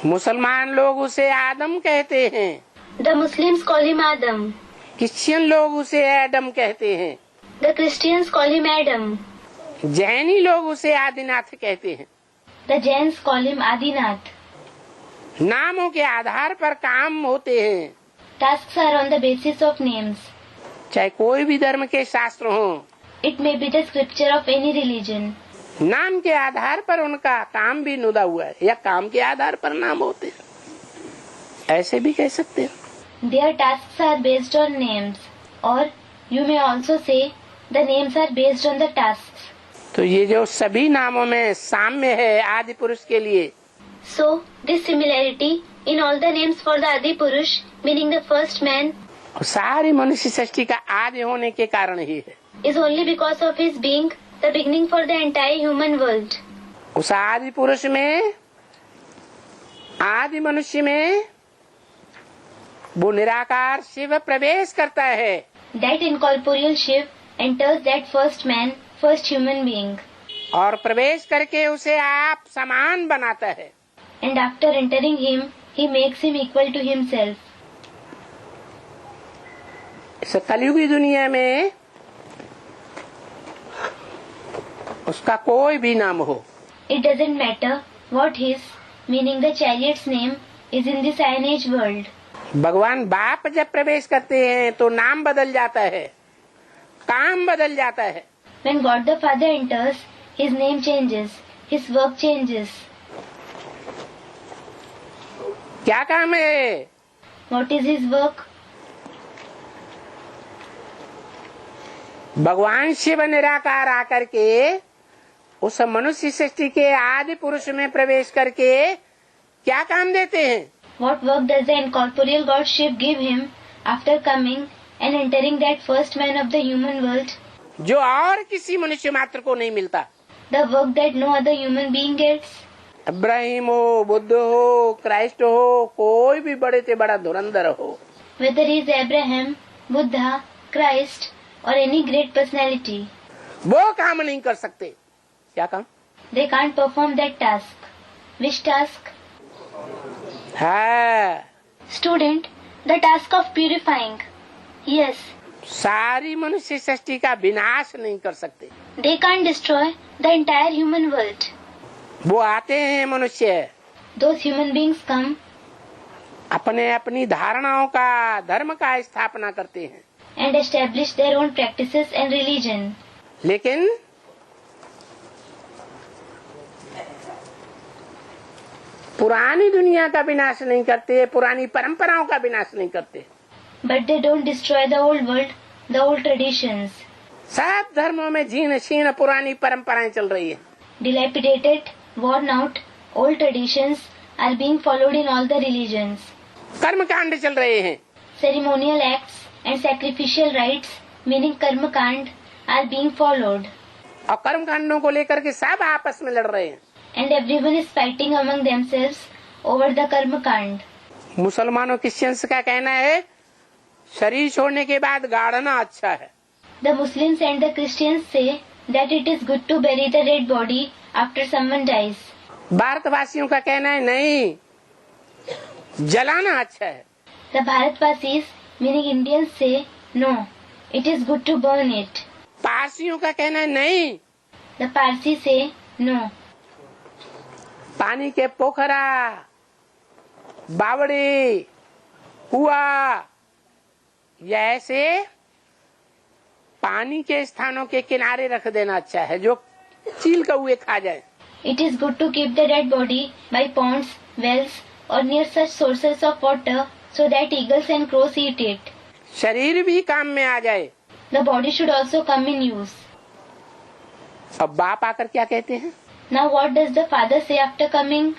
मुसलमान लोग उसे आदम कहते हैं. The Muslims call him Adam. Christian लोग उसे एडम कहते हैं. The Christians call him Adam. जैनी लोग उसे आदिनाथ कहते हैं. The Jains call him Adinath. नामों के आधार पर काम होते हैं. Tasks are on the basis of names. चाहे कोई भी धर्म के शास्त्र हों, It may be the scripture of any religion. नाम के आधार पर उनका काम भी नुदा हुआ है या काम के आधार पर नाम होते हैं, ऐसे भी कह सकते हैं. Their tasks are based on names, or you may also say the names are based on the tasks. तो ये जो सभी नामों में साम्य है आदि पुरुष के लिए, So, this similarity in all the names for the Adi Purush, meaning the first man, सारी मनुष्य सृष्टि का आदि होने के कारण ही है. is only because of his being the beginning for the entire human world. उस आदि पुरुष में, आदि मनुष्य में वो निराकार शिव प्रवेश करता है. That incorporeal Shiv enters that first man, first human being. और प्रवेश करके उसे आप समान बनाता है. And after entering him, he makes him equal to himself. इस कलयुगी दुनिया में उसका कोई भी नाम हो, It doesn't matter what his, meaning the chariot's name, is in this Iron Age world. भगवान बाप जब प्रवेश करते हैं तो नाम बदल जाता है, काम बदल जाता है। When God the Father enters, his name changes, his work changes. क्या काम है? What is his work? भगवान शिव निराकार आकर के उस मनुष्य सृष्टि के आदि पुरुष में प्रवेश करके क्या काम देते हैं? What work does the incorporeal God Shiv give him after coming and entering that first man of the human world? जो और किसी मनुष्य मात्र को नहीं मिलता। The work that no other human being gets. Ibrahim हो, बुद्ध हो, क्राइस्ट हो, कोई भी बड़े से बड़ा धुरंधर हो, Whether he is Abraham, Buddha, Christ or any great personality, वो काम नहीं कर सकते। क्या काम? they can't perform that task. Which task? है Student, the task of purifying. Yes, सारी मनुष्य सृष्टि का विनाश नहीं कर सकते। they can't destroy the entire human world. वो आते हैं मनुष्य, Those human beings come अपने अपनी धारणाओं का, धर्म का स्थापना करते हैं, and establish their own practices and religion. लेकिन पुरानी दुनिया का विनाश नहीं करते, पुरानी परंपराओं का विनाश नहीं करते। But they don't destroy the old world, the old traditions. सब धर्मों में जीर्ण शीर्ण पुरानी परंपराएं चल रही है। Dilapidated, worn out, old traditions are being followed in all the religions. कर्म कांड चल रहे हैं, Ceremonial acts and sacrificial rites, meaning karma kand, are being followed. और कर्म कांडों को लेकर के सब आपस में लड़ रहे हैं। And everyone is fighting among themselves over the karma kand. मुसलमानों क्रिश्चियंस का कहना है शरीर छोड़ने के बाद गाड़ना अच्छा है। The Muslims and the Christians say that it is good to bury the dead body after someone dies. भारतवासियों का कहना है नहीं, जलाना अच्छा है। The Bharatvasis, meaning Indians, say no, it is good to burn it. पारसियों का कहना है नहीं, The Parsis say no. पानी के पोखरा, बावड़ी, कुआ, या ऐसे पानी के स्थानों के किनारे रख देना अच्छा है जो चील कौए खा जाए। It is good to keep the dead body by ponds, wells or near such sources of water so that eagles and crows eat it. शरीर भी काम में आ जाए। The body should also come in use. अब बाप आकर क्या कहते हैं? Now what does the father say after coming?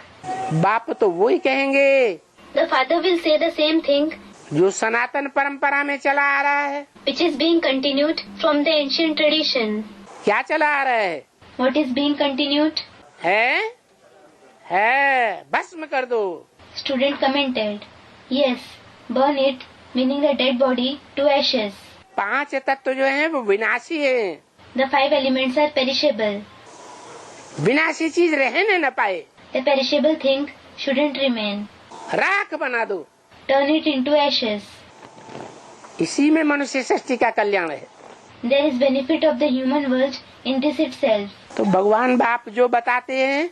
बाप तो वही कहेंगे The father will say the same thing जो सनातन परंपरा में चला आ रहा है। which is being continued from the ancient tradition. क्या चला आ रहा है? What is being continued? है भस्म कर दो। Student commented, yes, burn it, meaning the dead body to ashes. 5 तत्व जो हैं वो विनाशी हैं। The 5 elements are perishable. विनाशी चीज रहने न पाए, The perishable thing shouldn't remain. राख बना दो। Turn it into ashes. इसी में मनुष्य सृष्टि का कल्याण है। There is benefit of the human world in this itself. तो भगवान बाप जो बताते हैं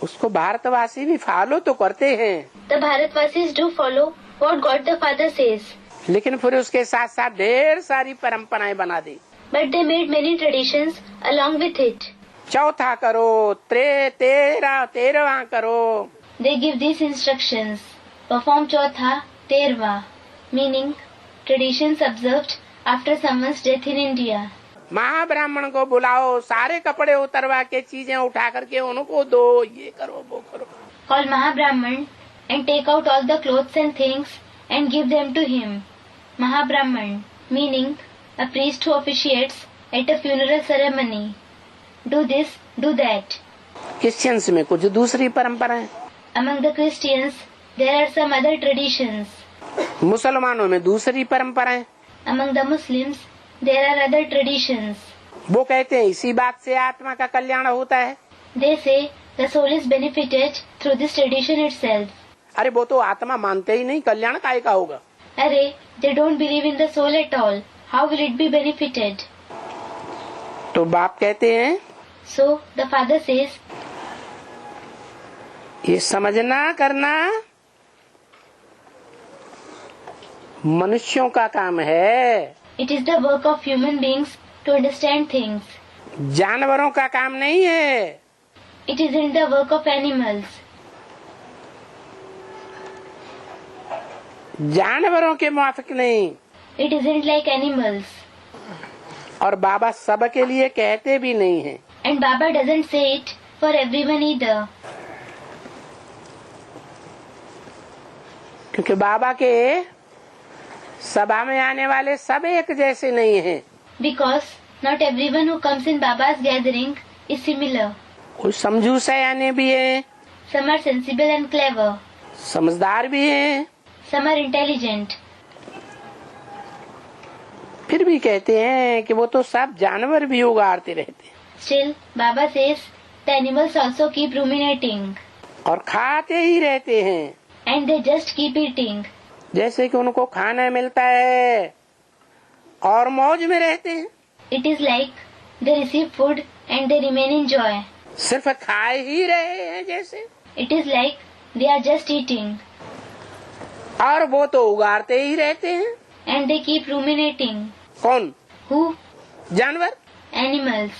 उसको भारतवासी भी फॉलो तो करते हैं, The Bharatvasis do follow what God the Father says, लेकिन फिर उसके साथ साथ ढेर सारी परंपराएं बना दी। but they made many traditions along with it. चौथा करो, तेरहवां करो। They give these instructions: perform Chautha, Terva, meaning traditions observed after someone's death in India. महाब्राह्मण को बुलाओ, सारे कपड़े उतरवा के चीजें उठा करके उनको दो, ये करो वो करो। Call Mahabrahman and take out all the clothes and things and give them to him. Mahabrahman, meaning a priest who officiates at a funeral ceremony. Do this, do that. Christians में कुछ दूसरी परंपराएं, Among the Christians, there are some other traditions. मुसलमानों में दूसरी परंपराएं। Among the Muslims, there are other traditions. वो कहते हैं इसी बात से आत्मा का कल्याण होता है। They say the soul is benefited through this tradition itself. अरे वो तो आत्मा मानते ही नहीं, कल्याण काय का होगा? Array, they don't believe in the soul at all. How will it be benefited? तो बाप कहते हैं, So the father says, ये समझना करना मनुष्यों का काम है, it is the work of human beings to understand things. जानवरों का काम नहीं है। It isn't the work of animals. जानवरों के मुआफिक नहीं। It isn't like animals. और बाबा सब के लिए कहते भी नहीं हैं। And Baba doesn't say it for everyone either. क्योंकि बाबा के सभा में आने वाले सब एक जैसे नहीं हैं। Because not everyone who comes in Baba's gathering is similar. कुछ समझू सयाने भी हैं, Some are sensible and clever. समझदार भी हैं, Some are intelligent. फिर भी कहते हैं कि वो तो सब जानवर भी उगाड़ते रहते हैं Still, Baba says the animals also keep ruminating. और खाते ही रहते हैं, And they just keep eating. जैसे कि उनको खाना मिलता है और मौज में रहते हैं। It is like they receive food and they remain in joy. सिर्फ खाए ही रहे हैं जैसे, It is like they are just eating. और वो तो उगाड़ते ही रहते हैं। And they keep ruminating. कौन? Who? जानवर। Animals.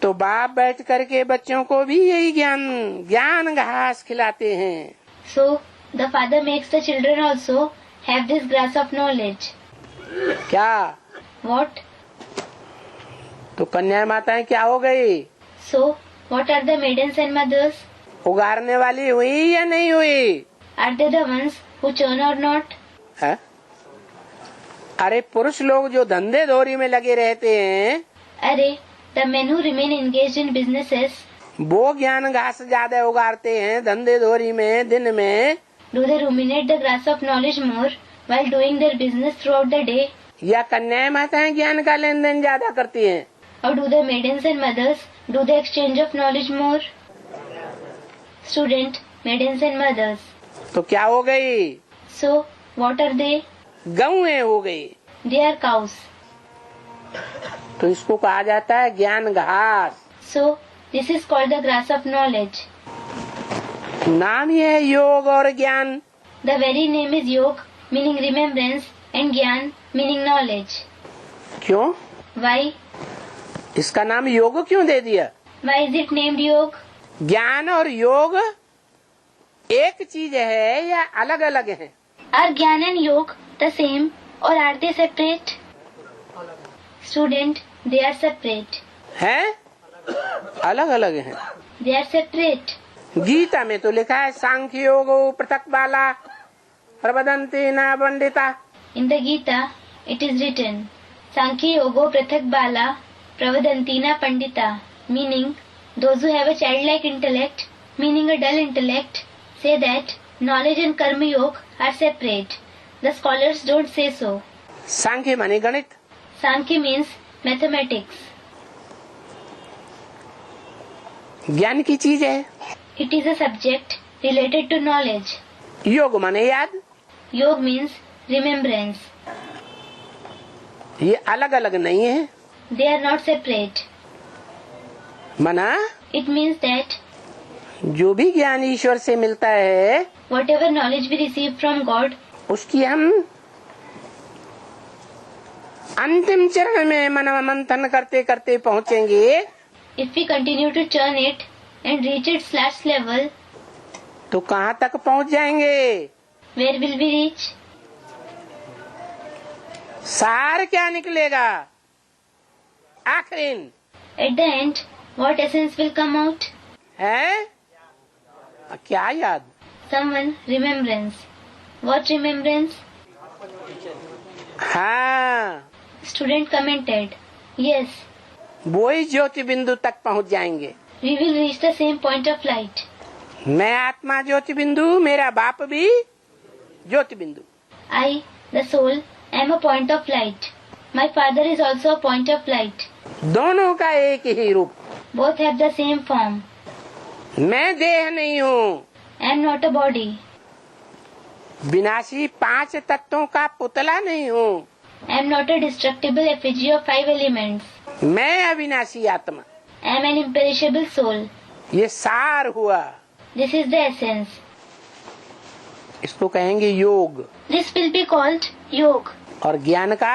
तो बाप बैठ करके बच्चों को भी यही ज्ञान घास खिलाते हैं। So, the father makes the children also have this grass of knowledge. क्या? What? तो कन्या माताएं क्या हो गई? So, what are the maidens and mothers? उगारने वाली हुई या नहीं हुई? Are they the ones who churn or not? है? अरे पुरुष लोग जो धंधे धोरी में लगे रहते हैं, Array, the men who remain engaged in businesses, वो ज्ञान घास ज्यादा उगाड़ते हैं धंधे धोरी में दिन में, do they ruminate the grass of knowledge more while doing their business throughout the day? या कन्याएं माताएं ज्ञान का लेन देन ज्यादा करती हैं? Or do the maidens and mothers do the exchange of knowledge more? Student, maidens and mothers. तो क्या हो गई? So, what are they? गौएं हो गई। They are cows. तो इसको कहा जाता है ज्ञान घास। So, this is called the grass of knowledge. नाम ये है योग और ज्ञान। The very name is Yog, meaning remembrance, and Gyan, meaning knowledge. क्यों? Why? इसका नाम योग क्यों दे दिया? Why is it named Yog? ज्ञान और योग एक चीज है या अलग अलग है? Are Gyan and Yog the same or are they separate? Student, they are separate. हैं? अलग अलग है। They are separate. गीता में तो लिखा है सांख्य योग पृथक बाला प्रवदंती न Pandita. In the Gita, it is written, Sankhya Yogo Prathak Bala Pravadantina Pandita, meaning those who have a childlike intellect, meaning a dull intellect, say that knowledge and karma yoga are separate. The scholars don't say so. सांख्य माने गणित, Sankhya means mathematics. ज्ञान की चीज है। It is a subject related to knowledge. योग माने याद, Yoga means remembrance. ये अलग अलग नहीं है। They are not separate. मना It means that जो भी ज्ञान ईश्वर से मिलता है whatever knowledge we receive from God, उसकी हम अंतिम चरण में मन मंथन करते करते पहुँचेंगे if we continue to churn it and reach its last level, तो कहाँ तक पहुँच जाएंगे? where will we reach? सार क्या निकलेगा? आखिरीन At the end, what essence will come out? है क्या याद? Someone remembrance. What remembrance? हाँ, Student commented, yes, वो ही ज्योति बिंदु तक पहुँच जाएंगे। we will reach the same point of light. मैं आत्मा ज्योति बिंदु, मेरा बाप भी ज्योति बिंदु। I, the soul, am a point of light. My father is also a point of light. दोनों का एक ही रूप। Both have the same form. मैं देह नहीं हूँ, I am not a body. विनाशी 5 तत्वों का पुतला नहीं हूँ। I am not a destructible effigy of 5 elements. मैं अविनाशी आत्मा। I am an imperishable soul. ये सार हुआ। This is the essence. इसको कहेंगे योग। This will be called Yoga और ज्ञान का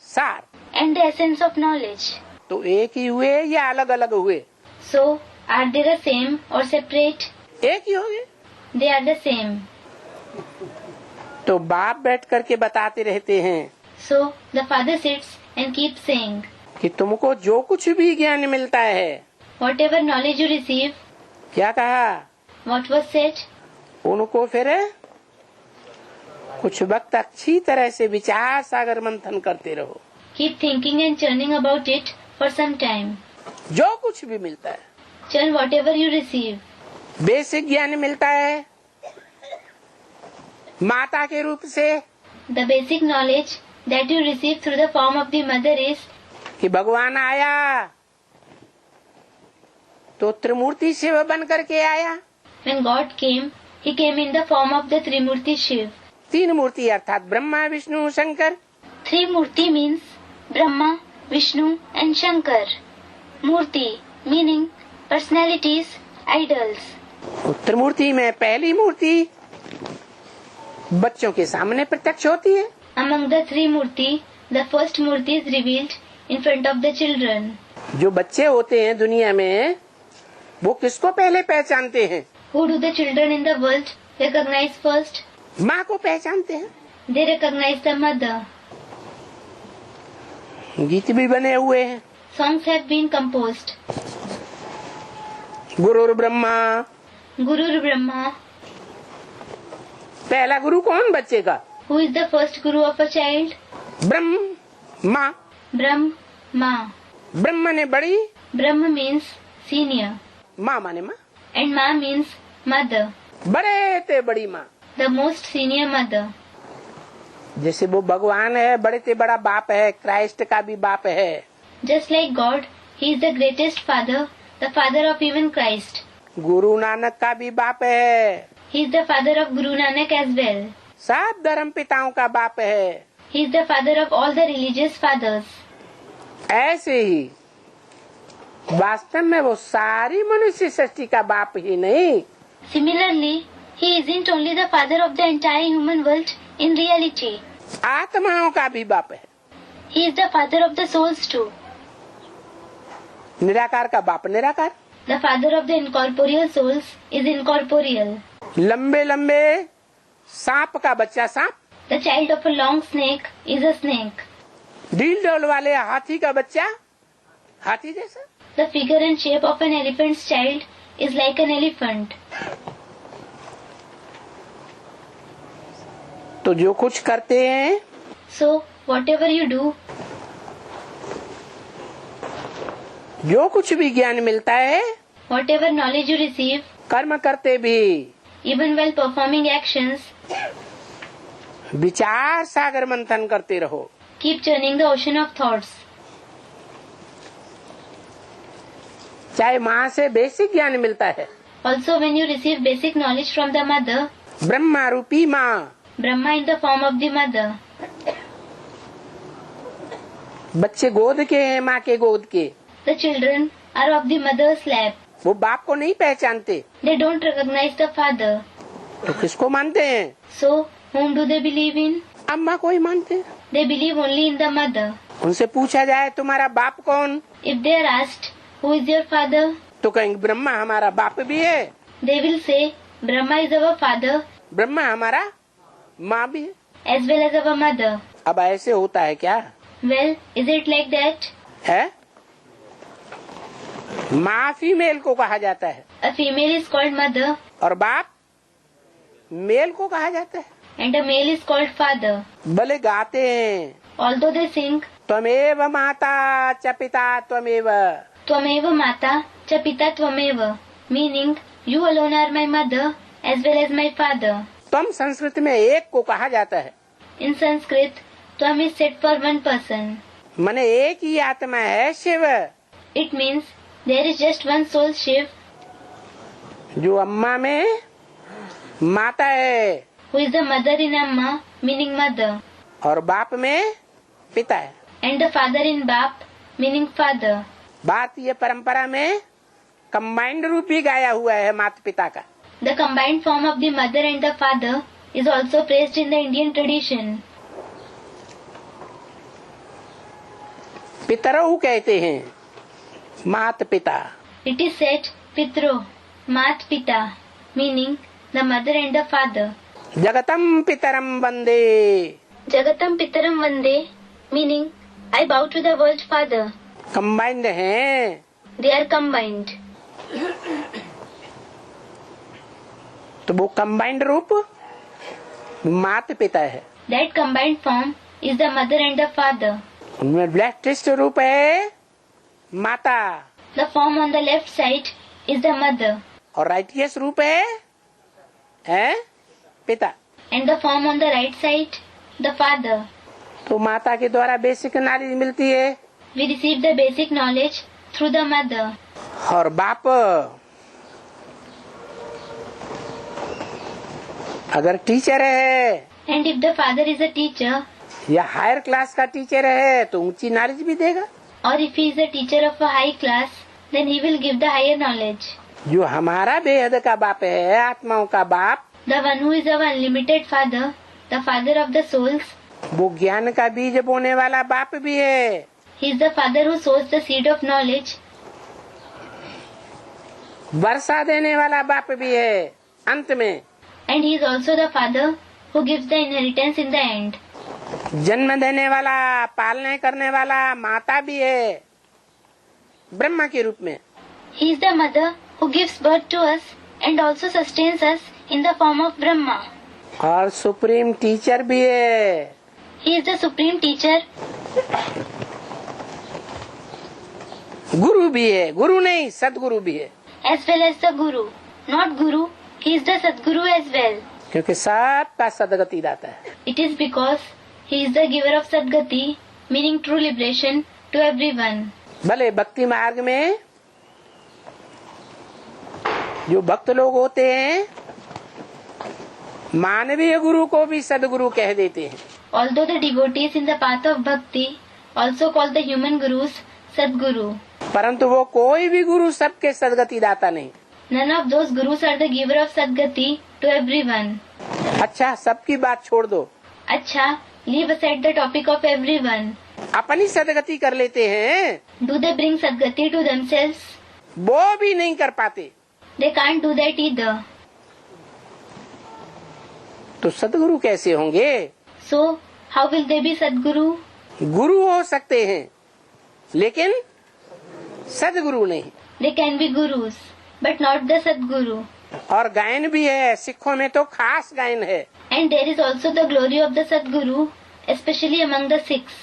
सार। and the essence of knowledge. तो एक ही हुए या अलग अलग हुए? So, are they the same or separate? एक ही हो गए। They are the same. तो बाप बैठ करके बताते रहते हैं So, the father sits and keeps saying, कि तुमको जो कुछ भी ज्ञान मिलता है, whatever knowledge you receive, क्या कहा? what was said, उनको फिर कुछ वक्त अच्छी तरह से विचार सागर मंथन करते रहो। keep thinking and churning about it for some time. जो कुछ भी मिलता है, Churn whatever you receive. Basic ज्ञान मिलता है माता के रूप से The basic knowledge that you receive through the form of the mother is कि भगवान आया तो त्रिमूर्ति शिव बन करके आया। when God came, He came in the form of the Trimurti Shiv. 3 मूर्ति अर्थात Brahma Vishnu Shankar. Trimurti means Brahma, Vishnu and Shankar. Murti meaning personalities, idols. त्रिमूर्ति में पहली मूर्ति बच्चों के सामने प्रत्यक्ष होती है। Among the three Murti, the first Murti is revealed in front of the children. जो बच्चे होते हैं दुनिया में वो किसको पहले पहचानते हैं? Who do the children in the world recognize first? माँ को पहचानते हैं। They recognize the mother. गीत भी बने हुए हैं। Songs have been composed. Gurur Brahma. Guru Brahma. पहला गुरु कौन बच्चे का? Who is the first guru of a child? Brahma. Brahma. ब्रह्म ने बड़ी, Brahma means senior माँ माने माँ, and Ma means mother. बड़े ते बड़ी माँ। The most senior mother. जैसे वो भगवान है, बड़े ते बड़ा बाप है, क्राइस्ट का भी बाप है। Just like God, He is the greatest father, the father of even Christ. Guru Nanak का भी बाप है। He is the father of Guru Nanak as well. सब धर्म पिताओं का बाप है। He is the father of all the religious fathers. ऐसे ही वास्तव में वो सारी मनुष्य सृष्टि का बाप ही नहीं, Similarly, He isn't only the father of the entire human world in reality. आत्माओं का भी बाप है। He is the father of the souls too. निराकार का बाप निराकार। The father of the incorporeal souls is incorporeal. लंबे लंबे सांप का बच्चा सांप। The child of a long snake is a snake. ढील डोल वाले हाथी का बच्चा हाथी जैसा। The figure and shape of an elephant's child is like an elephant. तो जो कुछ करते हैं, So, whatever you do, जो कुछ भी ज्ञान मिलता है, whatever knowledge you receive, कर्म करते भी even while performing actions, विचार सागर मंथन करते रहो। keep churning the ocean of thoughts. चाहे माँ से बेसिक ज्ञान मिलता है, Also, when you receive basic knowledge from the mother, Brahma रूपी माँ, Brahma in the form of the mother, बच्चे गोद के हैं, माँ के गोद के, the children are of the mother's lap. वो बाप को नहीं पहचानते, They don't recognize the father. तो किसको मानते हैं? So, whom do they believe in? अम्मा को ही मानते हैं। They believe only in the mother. उनसे पूछा जाए तुम्हारा बाप कौन, If they are asked, who is your father? तो कहेंगे ब्रह्मा हमारा बाप भी है, They will say, Brahma is our father Brahma हमारा माँ भी है। as well as our mother. अब ऐसे होता है क्या Well, is it like that? है? माँ फीमेल को कहा जाता है A female is called mother और बाप मेल को कहा जाता है। and a male is called father. भले गाते हैं Although they sing, त्वमेव माता च पिता त्वमेव, Tvameva Mata cha Pita Tvameva, meaning you alone are my mother as well as my father. त्वम संस्कृत में एक को कहा जाता है। In Sanskrit, Tvam is said for one person. मने एक ही आत्मा है Shiv, It means there is just one soul Shiv, जो अम्मा में माता है, who is the mother in Amma, meaning mother. और बाप में पिता है। And the father in Bap, meaning father. भारतीय परंपरा में कंबाइंड रूप भी गाया हुआ है माता पिता का। The combined form of the mother and the father is also praised in the Indian tradition. पितरऊ कहते हैं मात पिता। It is said Pitro, Mat Pita, meaning the mother and the father. जगतम पितरम वंदे। Jagatam Pitaram Vande, meaning I bow to the world father. Combined हैं। They are combined. तो वो कंबाइंड रूप माता पिता है। That combined form is the mother and the father. उनमें लेफ्टिस्ट रूप है माता The form on the left side is the mother. और राइटियस रूप है पिता। And the form on the right side, the father. तो माता के द्वारा बेसिक नॉलेज मिलती है We receive the basic knowledge through the mother. और बाप अगर टीचर है And if the father is a teacher, या हायर क्लास का टीचर है तो ऊंची नॉलेज भी देगा। or if he is a teacher of a high class, then he will give the higher knowledge. जो हमारा बेहद का बाप है, आत्माओं का बाप, The one who is our unlimited father, the father of the souls, वो ज्ञान का बीज बोने वाला बाप भी है। he is the father who sows the seed of knowledge, वर्षा देने वाला बाप भी है अंत में। and he is also the father who gives the inheritance in the end. जन्म देने वाला, पालने करने वाला माता भी है ब्रह्मा के रूप में। He is the mother who gives birth to us and also sustains us in the form of Brahma. और सुप्रीम टीचर भी है। He is the supreme teacher, गुरु भी है, गुरु नहीं सदगुरु भी है, as well as the Guru. Not Guru, he is the Sadguru as well. क्योंकि सबका सदगति दाता है। It is because he is the giver of Sadgati, meaning true liberation to everyone. भले भक्ति मार्ग में जो भक्त लोग होते हैं मानवीय गुरु को भी सदगुरु कह देते हैं। Although the devotees in the path of bhakti also call the human gurus Sadguru, परंतु वो कोई भी गुरु सबके सदगति दाता नहीं। none of those gurus are the giver of Sadgati to everyone. अच्छा, सबकी बात छोड़ दो, Acha, leave aside the topic of everyone. अपनी सदगति कर लेते हैं, Do they bring Sadgati to themselves? वो भी नहीं कर पाते। They can't do that either. तो सदगुरु कैसे होंगे? So, how will they be Sadguru? गुरु हो सकते हैं लेकिन सदगुरु नहीं। They can be gurus, but not the Sadguru. और गायन भी है, सिखों में तो खास गायन है। And there is also the glory of the Sadguru, especially among the Sikhs.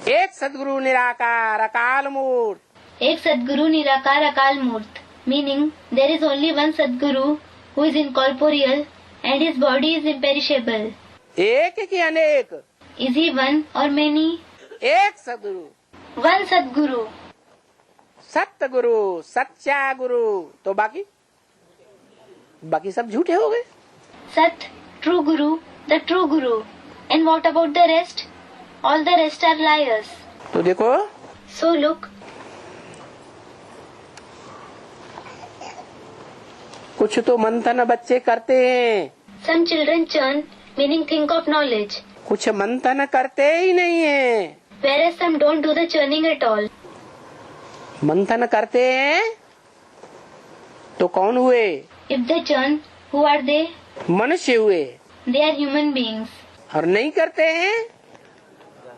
एक सदगुरु निराकार अकाल मूर्त, एक Sadguru Nirakar Akal Murt, meaning there is only one Sadguru who is incorporeal and his body is imperishable. एक की अनेक, Is he one or many? एक सदगुरु, One Sadguru. सत्य गुरु, सच्चा गुरु, तो बाकी सब झूठे हो गए। Sat, true Guru, the true Guru. And what about the rest? All the rest are liars. तो देखो, So look, कुछ तो मंथन बच्चे करते हैं, some children churn, meaning think of knowledge, कुछ मंथन करते ही नहीं है। whereas some don't do the churning at all. मंथन करते हैं तो कौन हुए? If they churn, who are they? मनुष्य हुए। They are human beings. और नहीं करते हैं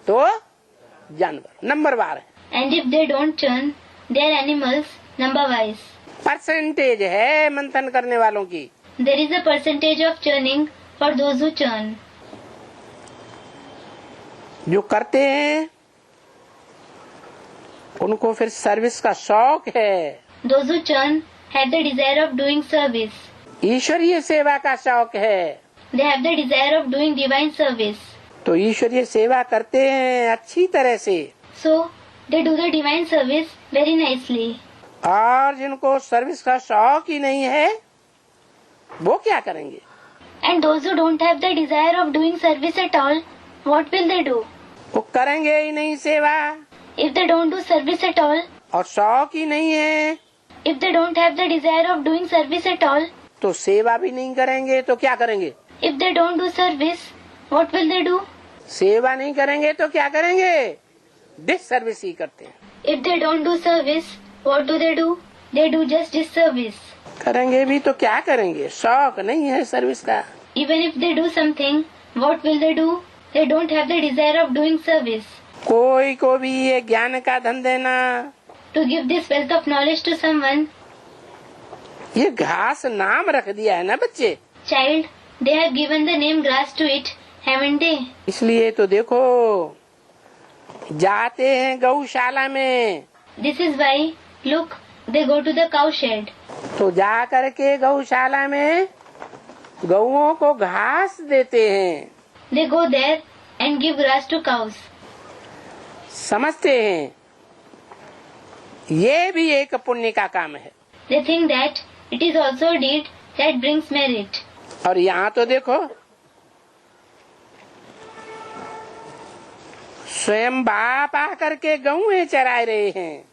तो जानवर, नंबरवार है। And if they don't churn, they are animals, number-wise. Percentage है मंथन करने वालों की। There is a percentage of churning for those who churn. जो करते हैं उनको फिर सर्विस का शौक है। Those who churn have the desire of doing service. ईश्वरीय सेवा का शौक है। They have the desire of doing divine service. तो ईश्वरीय सेवा करते हैं अच्छी तरह से। So, they do the divine service very nicely. और जिनको सर्विस का शौक ही नहीं है वो क्या करेंगे? And those who don't have the desire of doing service at all, what will they do? वो करेंगे ही नहीं सेवा, If they don't do service at all, और शौक ही नहीं है if they don't have the desire of doing service at all, तो सेवा भी नहीं करेंगे तो क्या करेंगे? if they don't do service, what will they do? सेवा नहीं करेंगे तो क्या करेंगे? डिससर्विस ही करते हैं। If they don't do service, what do they do? They do just disservice. करेंगे भी तो क्या करेंगे? शौक नहीं है सर्विस का। Even if they do something, what will they do? They don't have the desire of doing service. कोई को भी ये ज्ञान का धन देना, To give this wealth of knowledge to someone, ये घास नाम रख दिया है ना बच्चे, child, they have given the name grass to it, haven't they? इसलिए तो देखो जाते हैं गौशाला में, This is why, look, they go to the cow shed. तो जा करके गौशाला में गौओं को घास देते हैं, They go there and give grass to cows. समझते हैं ये भी एक पुण्य का काम है। They think that it is also a deed that brings merit. और यहाँ तो देखो स्वयं बाप आकर के गौएं चरा रहे हैं,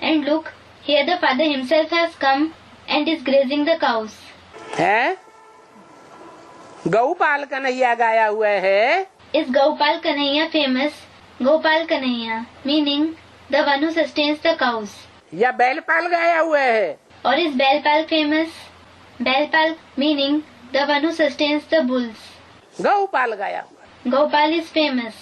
And look, here the father himself has come and is grazing the cows. है गौपाल कन्हैया गाया हुआ है, Is Gopal Kanhaiya famous? Gopal Kanhaiya, meaning the one who sustains the cows. या बैलपाल गाया हुआ है, Or is Belpal famous? Belpal meaning the one who sustains the bulls. गौपाल गाया हुआ है। Gopal is famous.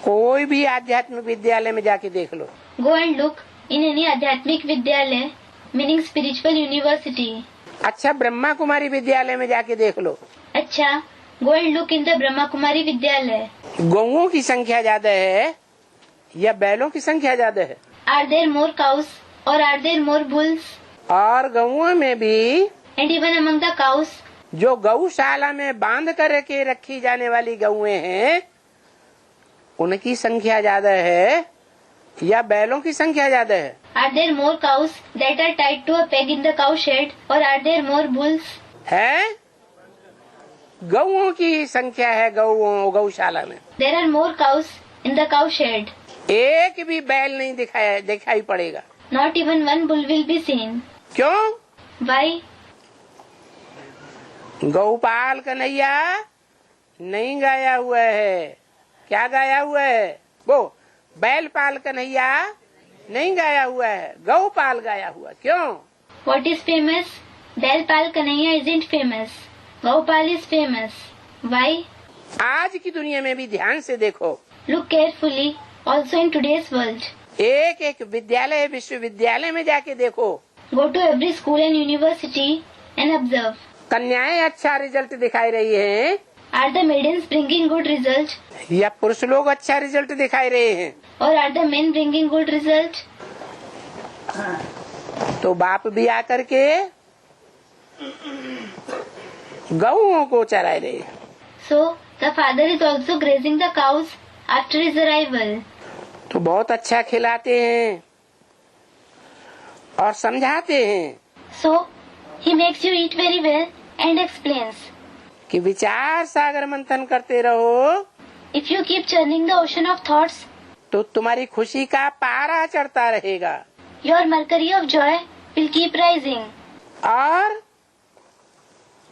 कोई भी आध्यात्मिक विद्यालय में जाके देख लो, Go and look in any Adhyatmik Vidyalaya, meaning spiritual university. अच्छा ब्रह्मा कुमारी विद्यालय में जाके देख लो, अच्छा, go and look in the Brahma Kumari Vidyalaya. गौओं की संख्या ज्यादा है या बैलों की संख्या ज्यादा है? Are there more cows or are there more bulls? और गौओं में भी And even among the cows, जो गौशाला में बांध कर के रखी जाने वाली गौएं हैं उनकी संख्या ज्यादा है या बैलों की संख्या ज्यादा है? are there more cows that are tied to a peg in the cow shed or are there more bulls? है गौओं की संख्या है, गौशाला में There are more cows in the cow shed. एक भी बैल नहीं दिखाई पड़ेगा। Not even one bull will be seen. क्यों? Why? गौपाल कन्हैया नहीं गाया हुआ है। क्या गाया हुआ है? वो बैलपाल कन्हैया नहीं गाया हुआ है, गौपाल गाया हुआ। क्यों? What is famous? Belpal Kanhaiya isn't famous. Gopal is famous. Why? आज की दुनिया में भी ध्यान से देखो, Look carefully also in today's world. एक एक विद्यालय विश्वविद्यालय में जाके देखो, Go to every school and university and observe. कन्याएं अच्छा रिजल्ट दिखाई रही हैं Are the maidens bringing good result या पुरुष लोग अच्छा रिजल्ट दिखाई रहे हैं? or are the men bringing good result? तो बाप भी आकर के गौओं को चरा रहे हैं। So the father is also grazing the cows after his arrival. तो बहुत अच्छा खिलाते हैं और समझाते हैं So he makes you eat very well and explains. कि विचार सागर मंथन करते रहो If you keep churning the ocean of thoughts, तो तुम्हारी खुशी का पारा चढ़ता रहेगा your mercury of joy will keep rising. और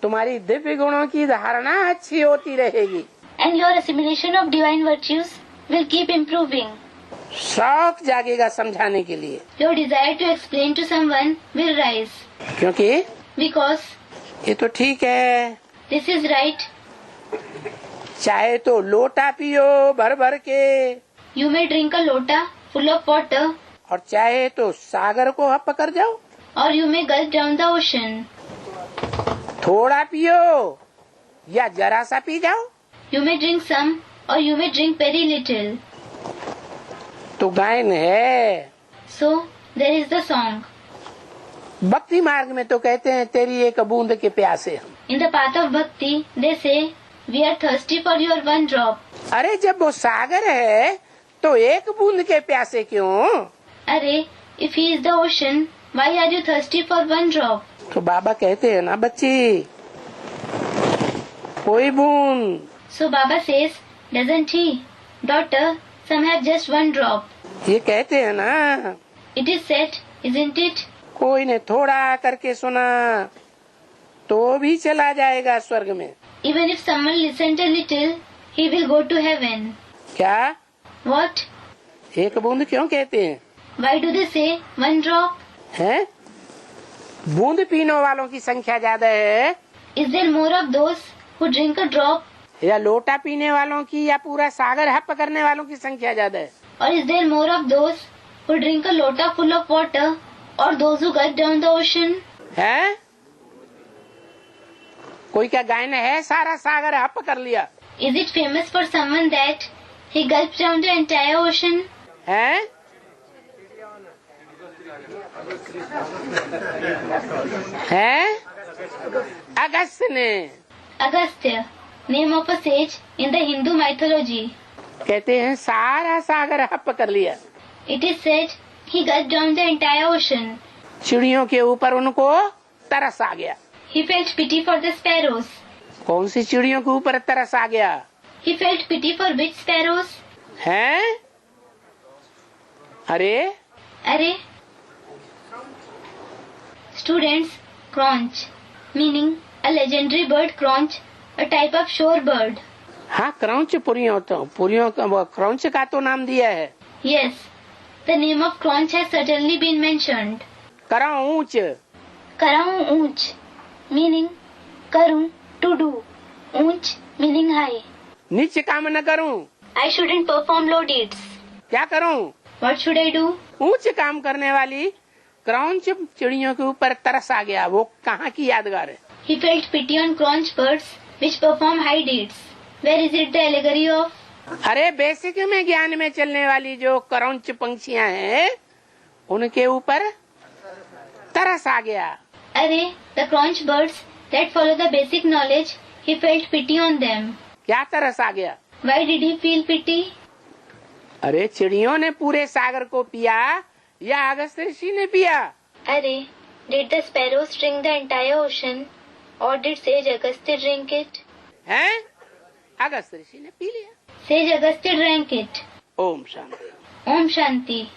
तुम्हारी दिव्य गुणों की धारणा अच्छी होती रहेगी, And your assimilation of divine virtues will keep improving. शौक जागेगा समझाने के लिए, Your desire to explain to someone will rise. क्योंकि Because ये तो ठीक है, this is right. चाहे तो लोटा पियो भर भर के You may drink a lota full of water और चाहे तो सागर को हप कर जाओ, or you may gulp down the ocean. थोड़ा पियो या जरा सा पी जाओ। You may drink some or you may drink very little. तो गायन है। So there is the song. भक्ति मार्ग में तो कहते हैं तेरी एक बूंद के प्यासे हम। In the path of bhakti, they say, we are thirsty for your one drop. अरे जब वो सागर है तो एक बूंद के प्यासे क्यों? अरे, if he is the ocean, why are you thirsty for one drop? तो बाबा कहते हैं ना बच्ची, कोई बूंद। So Baba says, doesn't he? Daughter, some have just one drop. ये कहते हैं ना, It is said, isn't it? कोई ने थोड़ा करके सुना तो भी चला जाएगा स्वर्ग में। Even if someone listened a little, he will go to heaven. क्या? What? एक बूंद क्यों कहते हैं? Why do they say one drop? हैं? बूंद पीने वालों की संख्या ज्यादा है Is there more of those who drink a drop? या लोटा पीने वालों की या पूरा सागर हप करने वालों की संख्या ज्यादा है? Or is there more of those who drink a lota full of water or those who gulp down the ocean? हैं? कोई क्या गाय ने है सारा सागर हप कर लिया? Is it famous for someone that he gulps down the entire ocean? हैं? हैं? अगस्त ने Agastya, name of a sage in the Hindu mythology. कहते हैं सारा सागर हप कर लिया। It is said he gulped down the entire ocean. चिड़ियों के ऊपर उनको तरस आ गया। He felt pity for the sparrows. कौन सी चिड़ियों के ऊपर तरस आ गया? He felt pity for which sparrows? हैं? अरे Arey. Students, Cronch, meaning a legendary bird Cronch, a type of shore bird. हाँ, क्रौंच पुरियों का क्रौंच का तो नाम दिया है। Yes, the name of Cronch has certainly been mentioned. Krauncha Karau Unch, meaning Karu, to do. Unch, meaning high. नीच काम न करूं, I shouldn't perform low deeds. क्या करूं? What should I do? ऊंच काम करने वाली क्रौंच चिड़ियों के ऊपर तरस आ गया। वो कहाँ की यादगार है? He felt pity on Cronch birds which perform high deeds. Where is it the allegory of? अरे बेसिक में ज्ञान में चलने वाली जो क्रौंच पंछियां हैं उनके ऊपर तरस आ गया। Arey, the Cronch birds that follow the basic knowledge, he felt pity on them. क्या तरस आ गया? Why did he feel pity? अरे चिड़ियों ने पूरे सागर को पिया या अगस्त ऋषि ने पिया? Arey, did the sparrows drink the entire ocean or did sage Agastya drink it? हैं? अगस्त ऋषि ने पी लिया। Sage Agastya drank it. Om Shanti. Om Shanti.